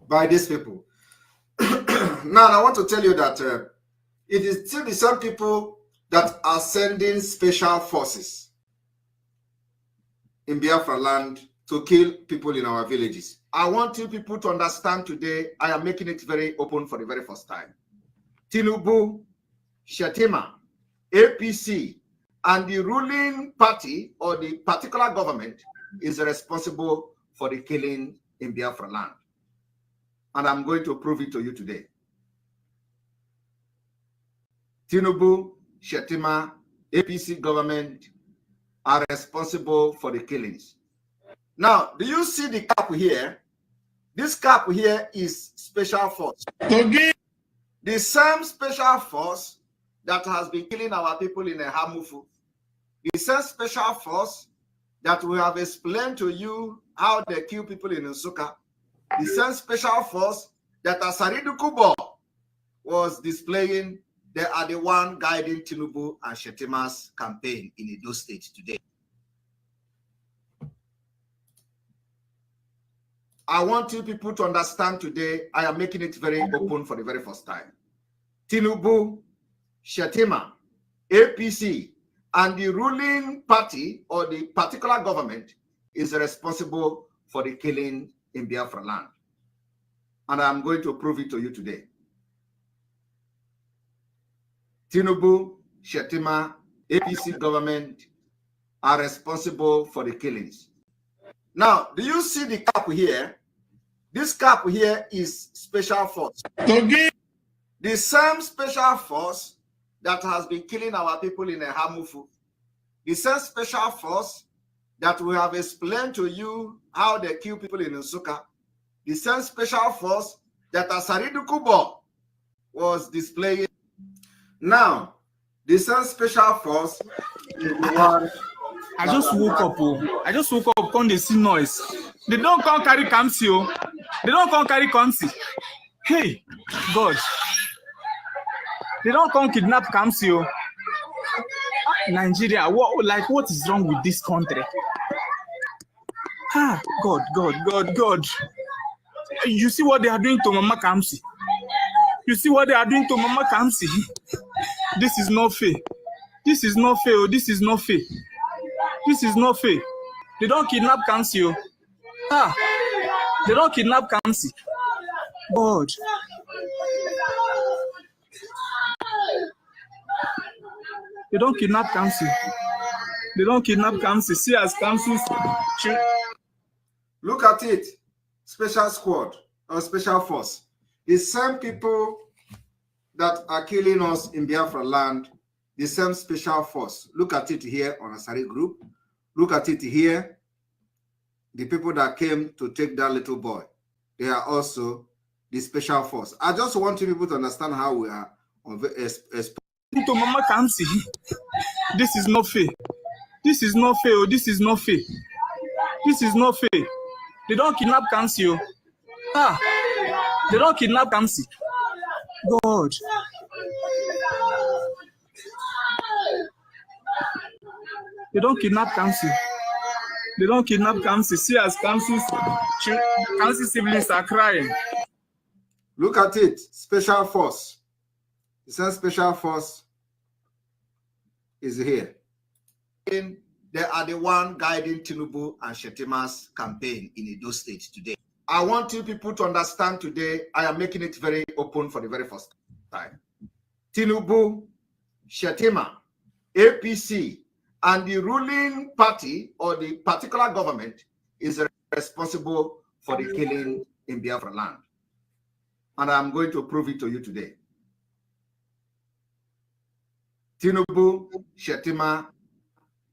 by these people. Now, I want to tell you that it is still the same people that are sending special forces in Biafra land to kill people in our villages. I want you people to understand today, I am making it very open for the very first time. Tinubu, Shetima, APC, and the ruling party or the particular government is responsible for the killing in Biafra land. And I'm going to prove it to you today. Tinubu, Shetima, APC government are responsible for the killings. Now, do you see the cap here? This cap here is special force. Okay. The same special force that has been killing our people in Hamufu. The same special force that we have explained to you how they kill people in Nsukka. The same special force that Asaridu Kubo was displaying, they are the one guiding Tinubu and Shetima's campaign in Edo State today. I want you people to understand today, I am making it very open for the very first time. Tinubu, Shetima, APC, and the ruling party or the particular government is responsible for the killing in Biafra land. And I'm going to prove it to you today. Tinubu, Shetima, APC government are responsible for the killings. Now, do you see the cap here? This cap here is special force. Okay. The same special force that has been killing our people in Hamufu. The same special force that we have explained to you how they kill people in Nsukka. The same special force that Asaridu Kubo was displaying. Now, the same special force is the one. I just woke up. I just woke up. Come they see noise. They don't come carry Kamsi. They don't come carry Kamsi. Hey, God. They don't come kidnap Kamsi. Nigeria. What is wrong with this country? Ah, God. You see what they are doing to Mama Kamsi? You see what they are doing to Mama Kamsi? This is not fair. This is not fair. This is not fair. This is not fair. They don't kidnap Kamsi. Ah, they don't kidnap Kamsi. God. They don't kidnap Kamsi. They don't kidnap Kamsi. See as Kamsi's. Look at it. Special squad or special force. The same people that are killing us in Biafra land, the same special force. Look at it here on Asari group. Look at it here. The people that came to take that little boy, they are also the special force. I just want you people to understand how we are on to Mama Kamsi. This is not fair. This is not fair. This is not fair. This is not fair. They don't kidnap Kamsi. Ah, they don't kidnap Kamsi. God. They don't kidnap Kamsi. They don't kidnap Kamsi. See as Kamsi's siblings are crying. Look at it. Special force. The same special force is here. They are the one guiding Tinubu and Shetima's campaign in Edo State today. I want you people to understand today, I am making it very open for the very first time. Tinubu, Shetima, APC, and the ruling party or the particular government is responsible for the killing in Biafra land. And I'm going to prove it to you today. Tinubu, Shetima,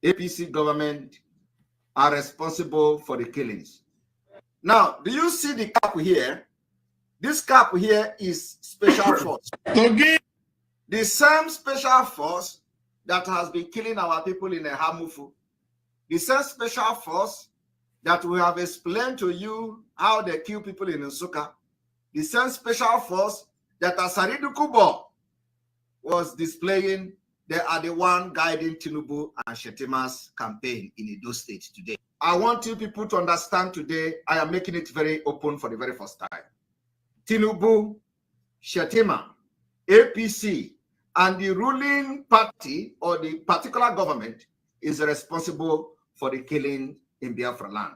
APC government are responsible for the killings. Now, do you see the cap here? This cap here is special force. Okay. The same special force that has been killing our people in Hamufu. The same special force that we have explained to you how they kill people in Nsukka. The same special force that Asaridu Kubo was displaying, they are the one guiding Tinubu and Shetima's campaign in Edo State today. I want you people to understand today, I am making it very open for the very first time. Tinubu, Shetima, APC, and the ruling party or the particular government is responsible for the killing in Biafra land.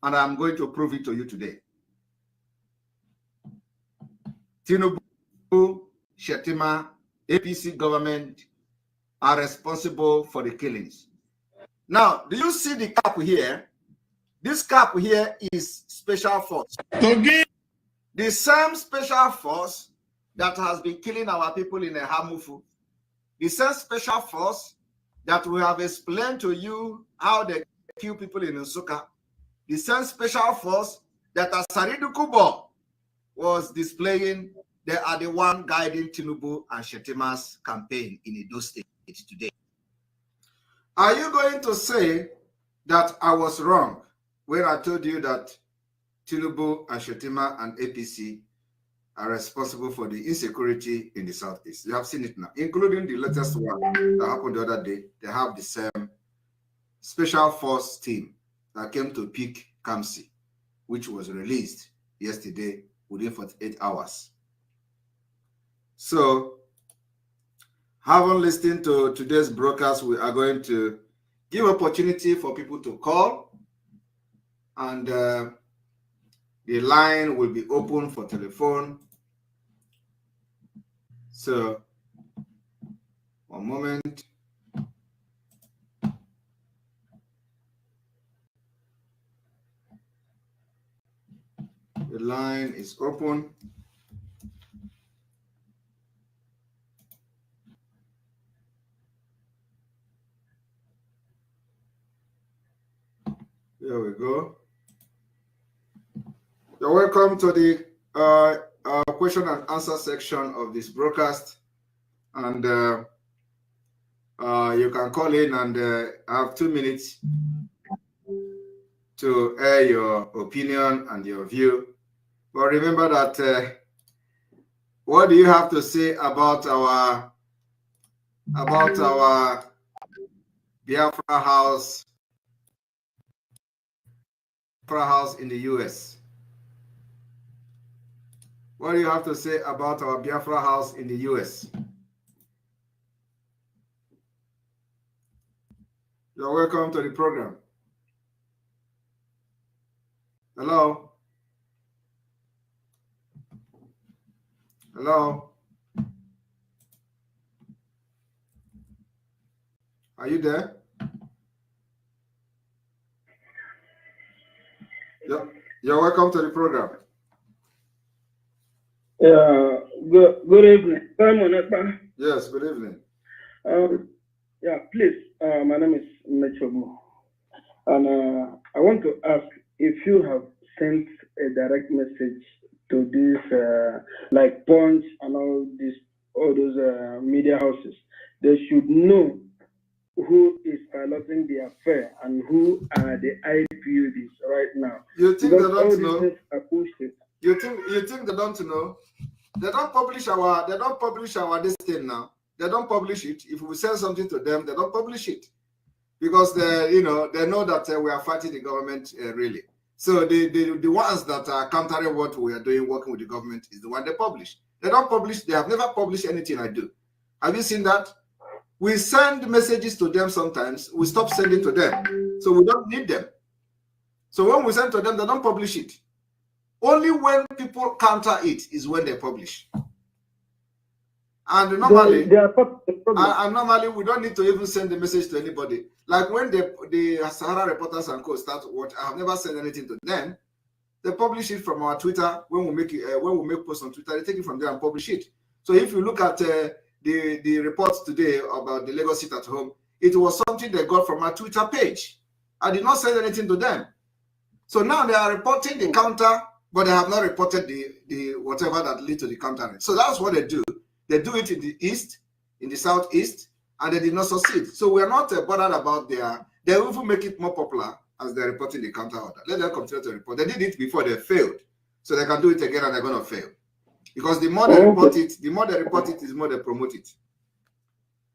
And I'm going to prove it to you today. Tinubu, Shetima, APC government are responsible for the killings. Now, do you see the cap here? This cap here is special force. Okay. The same special force that has been killing our people in Hamufu. The same special force that we have explained to you how they kill people in Nsukka. The same special force that Asaridu Kubo was displaying, they are the one guiding Tinubu and Shetima's campaign in Edo State today. Are you going to say that I was wrong when I told you that Tinubu and Shetima and APC are responsible for the insecurity in the Southeast? You have seen it now, including the latest one that happened the other day. They have the same special force team that came to pick Kamsi, which was released yesterday within 48 hours. So, having listened to today's broadcast, we are going to give opportunity for people to call, and the line will be open for telephone. So, one moment. The line is open. There we go. You're welcome to the question and answer section of this broadcast. And you can call in and have 2 minutes to air your opinion and your view. But remember that what do you have to say about our Biafra house in the US? What do you have to say about our Biafra house in the US? You're welcome to the program. Hello? Hello? Are you there? You're welcome to the program. Good evening. Yes, good evening. Yeah, please. My name is Mechomo. And I want to ask if you have sent a direct message to this, like Punch and all those media houses. They should know who is piloting the affair and who are the IPUDs right now. You think because they don't know? You think they don't know? They don't publish our this thing now. They don't publish it. If we send something to them, they don't publish it because they know that we are fighting the government really. So the ones that are countering what we are doing, working with the government, is the one they publish. They don't publish. They have never published anything I do. Have you seen that? We send messages to them sometimes. We stop sending to them, so we don't need them. So when we send to them, they don't publish it. Only when people counter it is when they publish. And normally, normally we don't need to even send the message to anybody. Like when the Sahara Reporters and Co start what I have never sent anything to them. They publish it from our Twitter. When we make posts on Twitter, they take it from there and publish it. So if you look at the reports today about the Lagos sit at home, it was something they got from our Twitter page. I did not send anything to them. So now they are reporting the counter but they have not reported the whatever that lead to the counter. So that's what they do. They do it in the east, in the southeast, and they did not succeed. So we are not bothered about their. They will even make it more popular as they're reporting the counter order. Let them continue to report. They did it before, they failed, so they can do it again, and they're going to fail because the more they report it, the more they report it, is the more they promote it.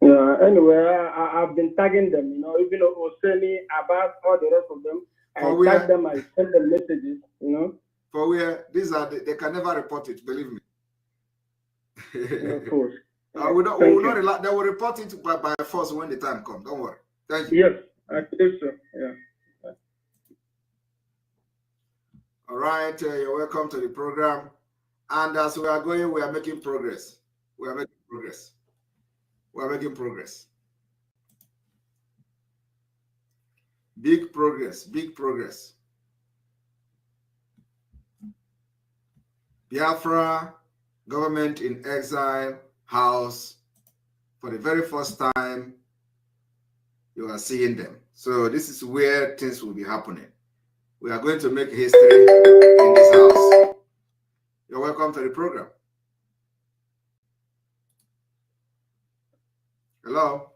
Yeah. Anyway, I've been tagging them. You know, even Oseni, about all the rest of them. I tag them. I send them messages. You know. For where these are, they can never report it. Believe me. Of course. They will report it by force when the time comes. Don't worry. Thank you. Yes, I think so. Yeah. All right, you're welcome to the program. And as we are going, we are making progress. We are making progress. We are making progress. Big progress. Big progress. Biafra, government in exile, house. For the very first time, you are seeing them. So this is where things will be happening. We are going to make history in this house. You're welcome to the program. Hello.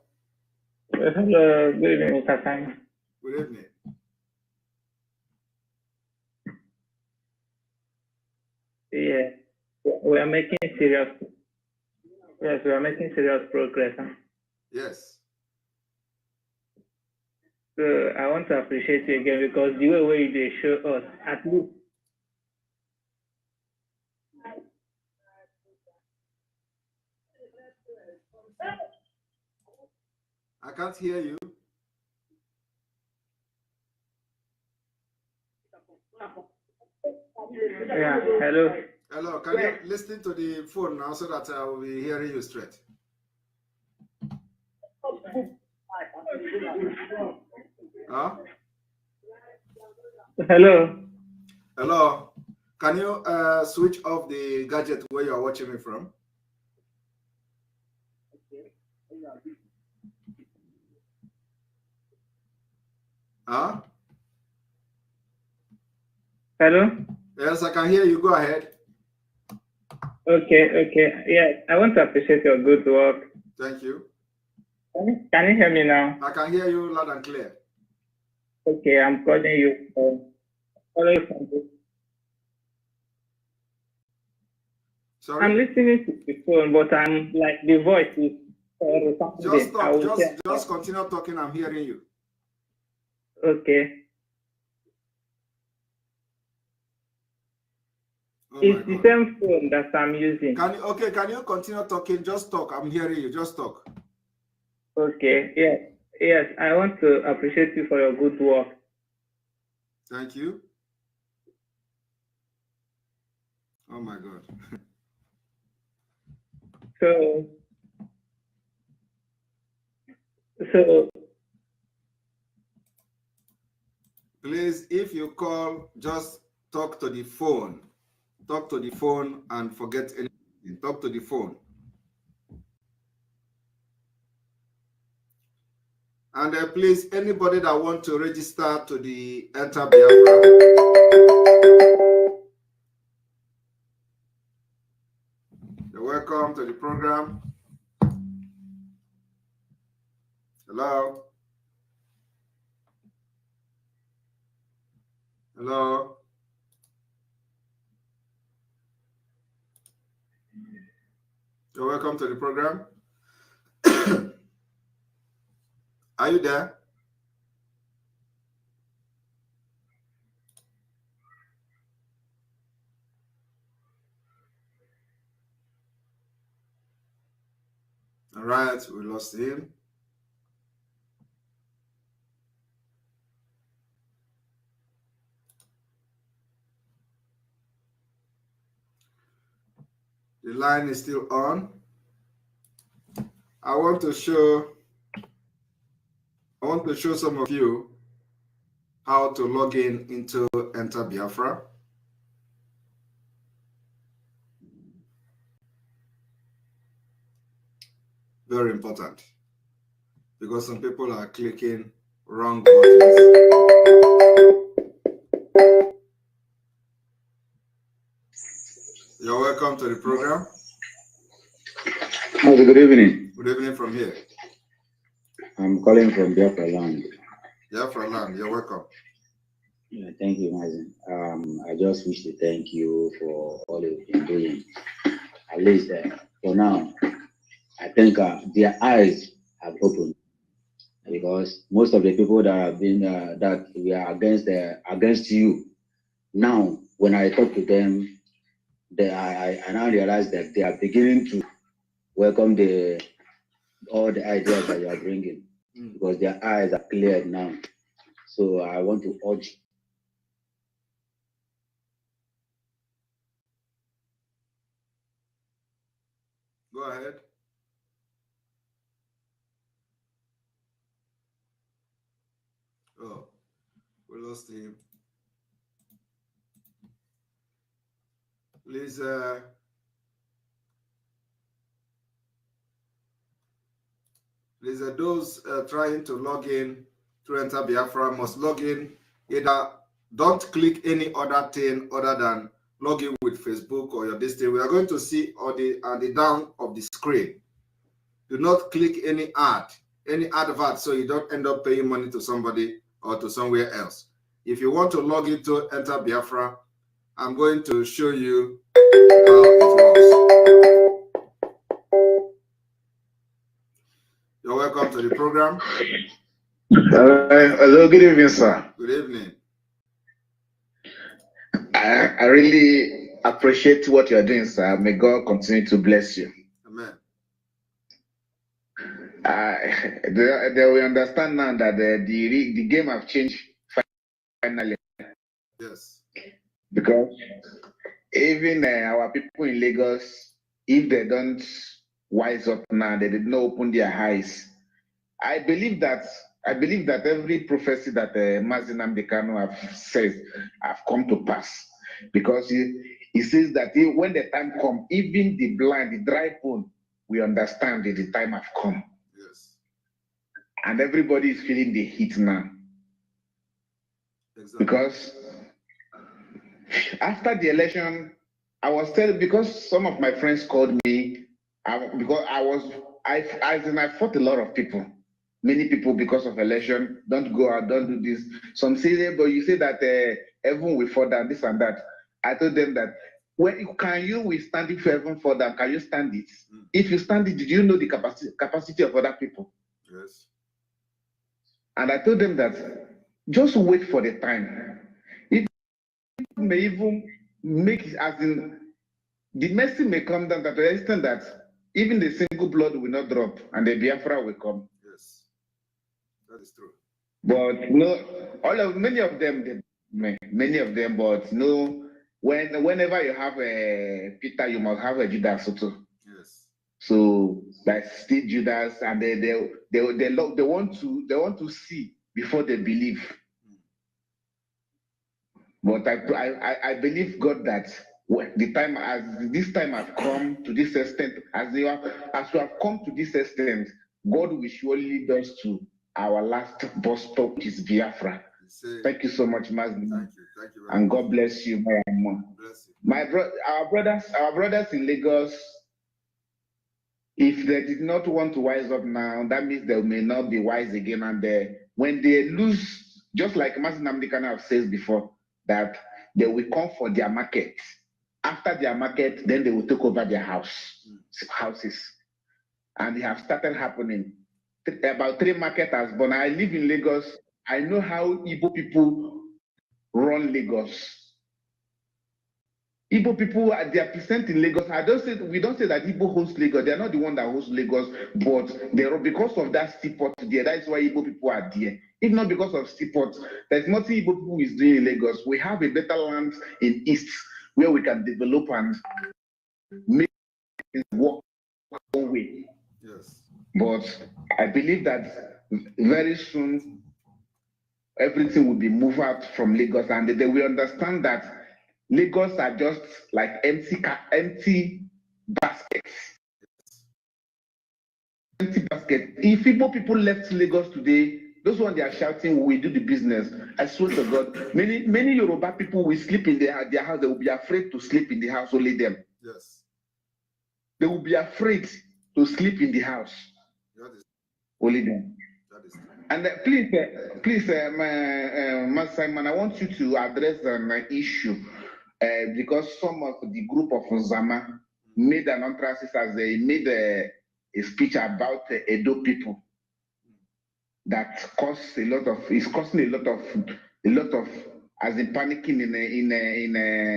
Hello. Good evening, Mr. Simon. Good evening. Yeah, we are making serious. Yes, we are making serious progress. Yes. So I want to appreciate you again because the way they show us, at least. I can't hear you. Yeah, hello. Hello, can you listen to the phone now so that I will be hearing you straight? Huh? Hello. Hello. Can you switch off the gadget where you are watching me from? Huh? Hello. Yes, I can hear you. Go ahead. Okay. Yeah, I want to appreciate your good work. Thank you. Can you hear me now? I can hear you loud and clear. Okay, I'm calling you. From Sorry? I'm listening to the phone, but I'm like the voice is. Just stop. Just continue talking. I'm hearing you. Okay. Oh it's the same phone that I'm using. Can you continue talking? Just talk. I'm hearing you. Just talk. Okay. Yes. I want to appreciate you for your good work. Thank you. Oh my God. So please, if you call, just talk to the phone. Talk to the phone and forget anything. Talk to the phone. And please, anybody that want to register to the Enter Biafra, you're welcome to the program. Hello. Hello. You're welcome to the program. Are you there? All right, we lost him. The line is still on. I want to show some of you how to log in into Enter Biafra. Very important, because some people are clicking wrong buttons. to the program. Hi, good evening. Good evening from here. I'm calling from Biafra land. Biafra land, you're welcome. Yeah, thank you, Mazen. I just wish to thank you for all you've been doing. At least for now, I think their eyes have opened, because most of the people that have been that we are against you. Now, when I talk to them, I now realize that they are beginning to welcome all the ideas that you are bringing, because their eyes are cleared now. So I want to urge. Go ahead. Oh, we lost him. Please, those trying to log in to enter Biafra must log in. Either don't click any other thing other than log in with Facebook or your distance. We are going to see on the down of the screen. Do not click any advert, so you don't end up paying money to somebody or to somewhere else. If you want to log in to enter Biafra, I'm going to show you how it works. You're welcome to the program. Hello, good evening, sir. Good evening. I really appreciate what you're doing, sir. May God continue to bless you. Amen. They will understand now that the game have changed finally. Yes. Because even our people in Lagos, if they don't wise up now, they did not open their eyes. I believe that every prophecy that Mazi Nnamdi Kanu have said have come to pass, because he says that when the time comes, even the blind, the dry bone, we understand that the time have come. Yes. And everybody is feeling the heat now. Exactly. Because after the election, I was telling, because some of my friends called me, because I fought a lot of people. Many people, because of election, don't go out, don't do this. Some say, but you say that everyone will fall down, this and that. I told them that, can you withstand if everyone fall down? Can you stand it? If you stand it, did you know the capacity of other people? Yes. And I told them that, just wait for the time. It may even make it, as in, the mercy may come down to the extent that even the single blood will not drop and the Biafra will come. Yes. That is true. But no, many of them, but no, whenever you have a Peter, you must have a Judas also. Yes. So that's still Judas, and they want to see before they believe. But I believe God that the time, as this time has come to this extent, as you have come to this extent, God will surely lead us to our last bus stop, which is Biafra. Thank you so much, Mazi. Thank you very and much. God bless you more and more. Bless you. Our brothers in Lagos, if they did not want to wise up now, that means they may not be wise again. And when they lose, just like Mazi Nnamdi Kanu says before, that they will come for their market. After their market, then they will take over their houses. And they have started happening. About 3 markets has born. I live in Lagos. I know how Igbo people run Lagos. Igbo people, they are present in Lagos. We don't say that Igbo hosts Lagos. They are not the one that hosts Lagos, but because of that seaport there, that's why Igbo people are there. If not because of seaport, there's nothing Igbo people is doing in Lagos. We have a better land in East where we can develop and make it work one way. Yes. But I believe that very soon everything will be moved out from Lagos, and they will understand that Lagos are just like empty baskets. Empty basket. If people left Lagos today, those ones they are shouting, "We do the business." I swear to God, many Yoruba people will sleep in their house. They will be afraid to sleep in the house, only them. Yes. they will be afraid to sleep in the house. Only them. And please, Master Simon, I want you to address an issue because some of the group of Zama made an emphasis as they made a speech about Edo people that caused a lot of, is causing a lot of, as in panicking in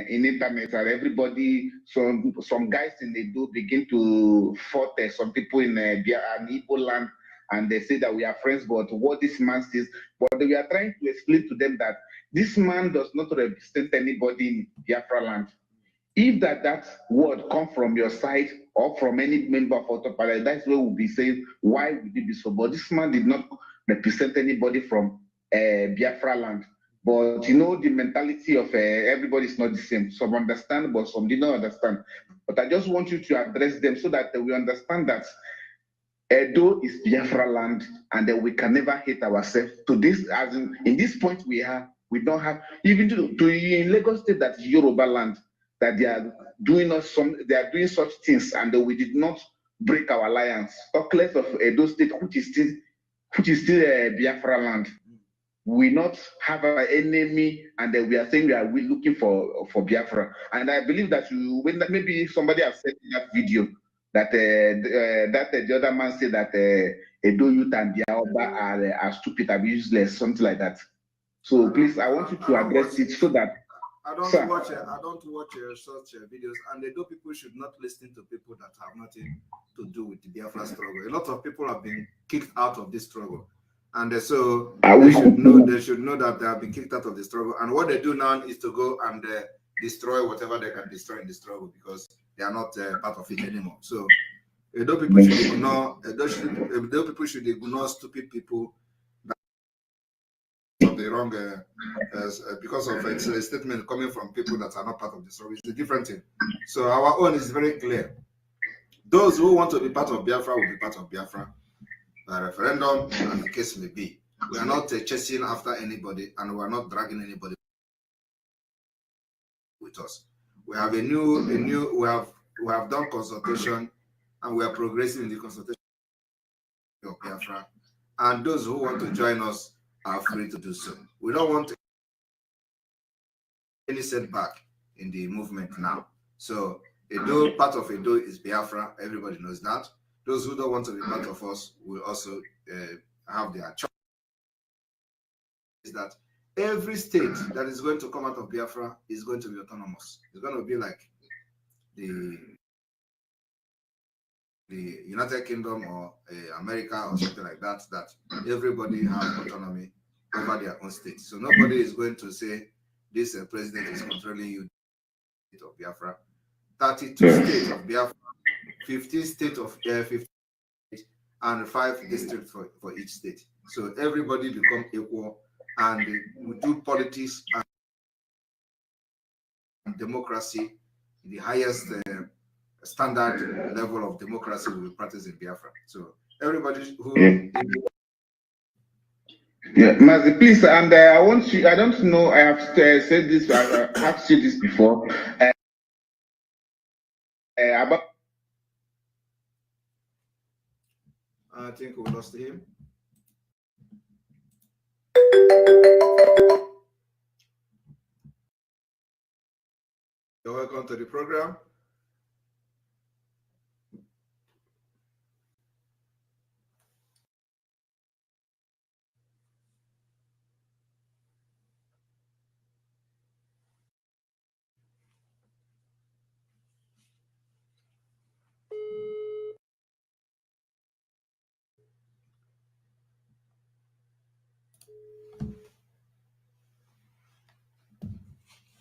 internet, and everybody, some guys in Edo begin to fight some people in an Igbo land, and they say that we are friends, but what this man says, but we are trying to explain to them that this man does not represent anybody in Biafra land. If that word come from your side or from any member of Autopilot, that's where we'll be saying, why would it be so? But this man did not represent anybody from Biafra land. But you know, the mentality of everybody is not the same. Some understand, but some did not understand. But I just want you to address them so that we understand that Edo is Biafra land, and that we can never hate ourselves. To this, as in this point, we don't have even to in Lagos State, that Yoruba land, that they are doing such things, and that we did not break our alliance. Talk less of Edo State, which is still Biafra land. We not have an enemy, and that we are saying we looking for Biafra. And I believe that when maybe somebody has said in that video that the other man said that Edo youth and Biafra are stupid, are useless, something like that. So please, I want you to address it so that. I don't watch such videos, and the Edo people should not listen to people that have nothing to do with the Biafra struggle. A lot of people have been kicked out of this struggle, and so they should know that they have been kicked out of the struggle. And what they do now is to go and destroy whatever they can destroy in the struggle, because they are not part of it anymore. So Edo people should ignore. Edo people should ignore stupid people of the wrong because of a statement coming from people that are not part of the struggle. It's a different thing. So our own is very clear. Those who want to be part of Biafra will be part of Biafra by referendum, as the case may be. We are not chasing after anybody, and we are not dragging anybody with us. We have we have done consultation, and we are progressing in the consultation of Biafra. And those who want to join us are free to do so. We don't want any setback in the movement now. So Edo, part of Edo is Biafra. Everybody knows that. Those who don't want to be part of us will also have their choice. Is that every state that is going to come out of Biafra is going to be autonomous. It's going to be like the United Kingdom or America or something like that, that everybody has autonomy over their own state. So nobody is going to say this president is controlling you of Biafra. 32 states of Biafra, 15 states of 50 and 5 districts for each state. So everybody become equal, and we do politics and democracy, the highest standard level of democracy will be practiced in Biafra. So everybody who Mazi, please, and I want you, I don't know, I have said this, I have said this before, about. I think we lost him. You're welcome to the program.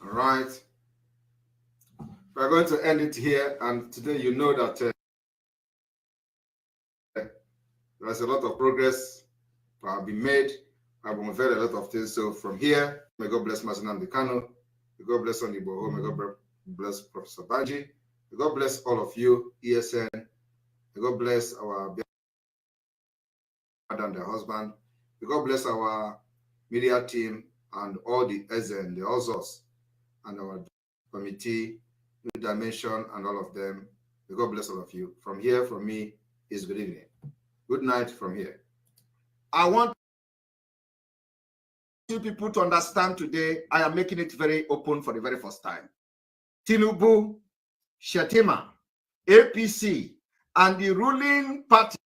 All right. We're going to end it here, and today you know that there's a lot of progress that have been made. I've unveiled a lot of things. So from here, may God bless Masinam Dekano, may God bless Oniboho, may God bless Professor Banji, may God bless all of you, ESN, may God bless our and their husband, may God bless our media team and all the ESN, the Ozos, and our committee, New Dimension, and all of them. May God bless all of you. From here, from me, is good evening. Good night from here. I want you people to understand today, I am making it very open for the very first time. Tinubu, Shetima, APC, and the ruling party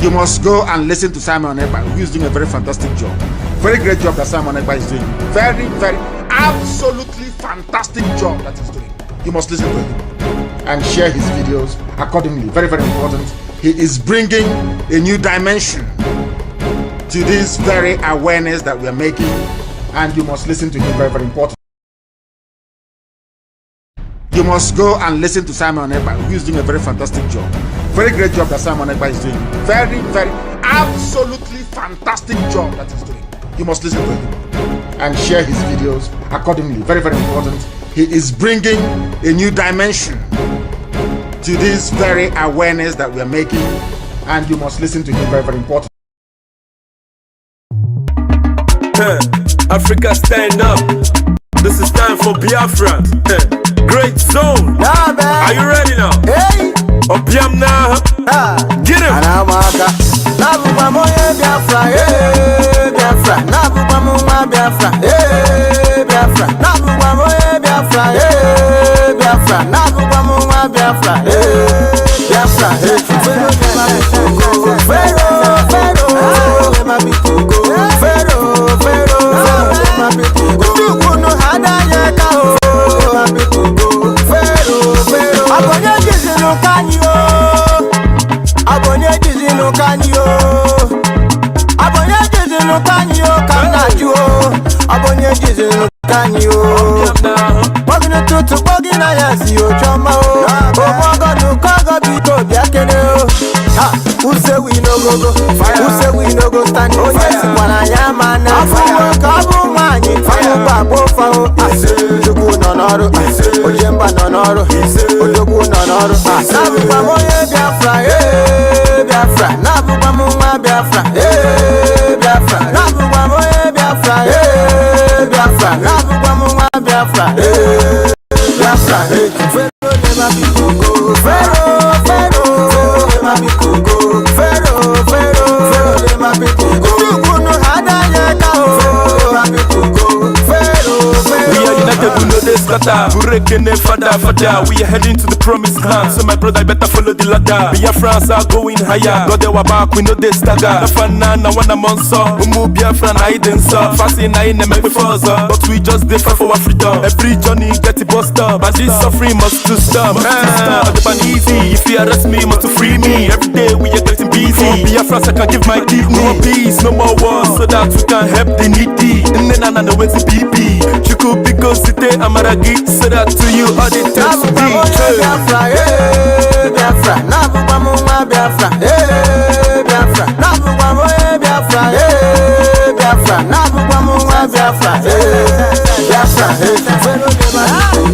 you must go and listen to Simon Ekpa, who is doing a very fantastic job. Very great job that Simon Ekpa is doing. Very, very, absolutely fantastic job that he's doing. You must listen to him and share his videos accordingly. Very, very important. He is bringing a new dimension to this very awareness that we are making, and you must listen to him. Very, very important. You must go and listen to Simon Ekpa, who is doing a very fantastic job. Very great job that Simon Ekpa is doing. Very, very, absolutely fantastic job that he's doing. You must listen to him and share his videos accordingly. Very, very important. He is bringing a new dimension to this very awareness that we are making, and you must listen to him. Very, very important. Africa, stand up. This is time for Biafra. Great zone. Are you ready now? Hey. Opium now. Get him. Biafra, Biafra, Biafra, Biafra, Biafra, Biafra, Biafra, who say we no go go? Who say we no go stand? Oh yes, when I am an Kabu mani, fire babo fao. Ojogu nonoro, Ojemba nonoro, Ojogu nonoro. Nabu bamo Biafra, Biafra. Nabu bamo Biafra, Biafra. Nabu bamo Biafra, Biafra. Nabu bamo Biafra, Biafra. Pharaoh never be go. Pharaoh, Pharaoh never be go. Pharaoh, Pharaoh never be go. You know how that we are united, we know this kata. Burekene fada fada. We are heading to the promised land. So my brother, I better follow the ladder. We are France are going higher. God, they were back, we know they stagger. Nafana, na wana monso. Umu Biafra, na hidden so. Fasting, na in make before us. But we just differ for our freedom. Every journey get it bust up. And this suffering must to stop. The ban easy. If you arrest me, must to free me. Every day we are getting busy. For Biafra, I can give my kidney. No more peace, no more wars, so that we can help the needy. And then I know where's the BP. Chuku Biko Site Amaragi, so that to you all the times to be. Biafra, Biafra, Nabu Bamu Biafra, Biafra, Nabu Bamu Biafra, Biafra, Nabu Bamu Biafra, Biafra, Biafra.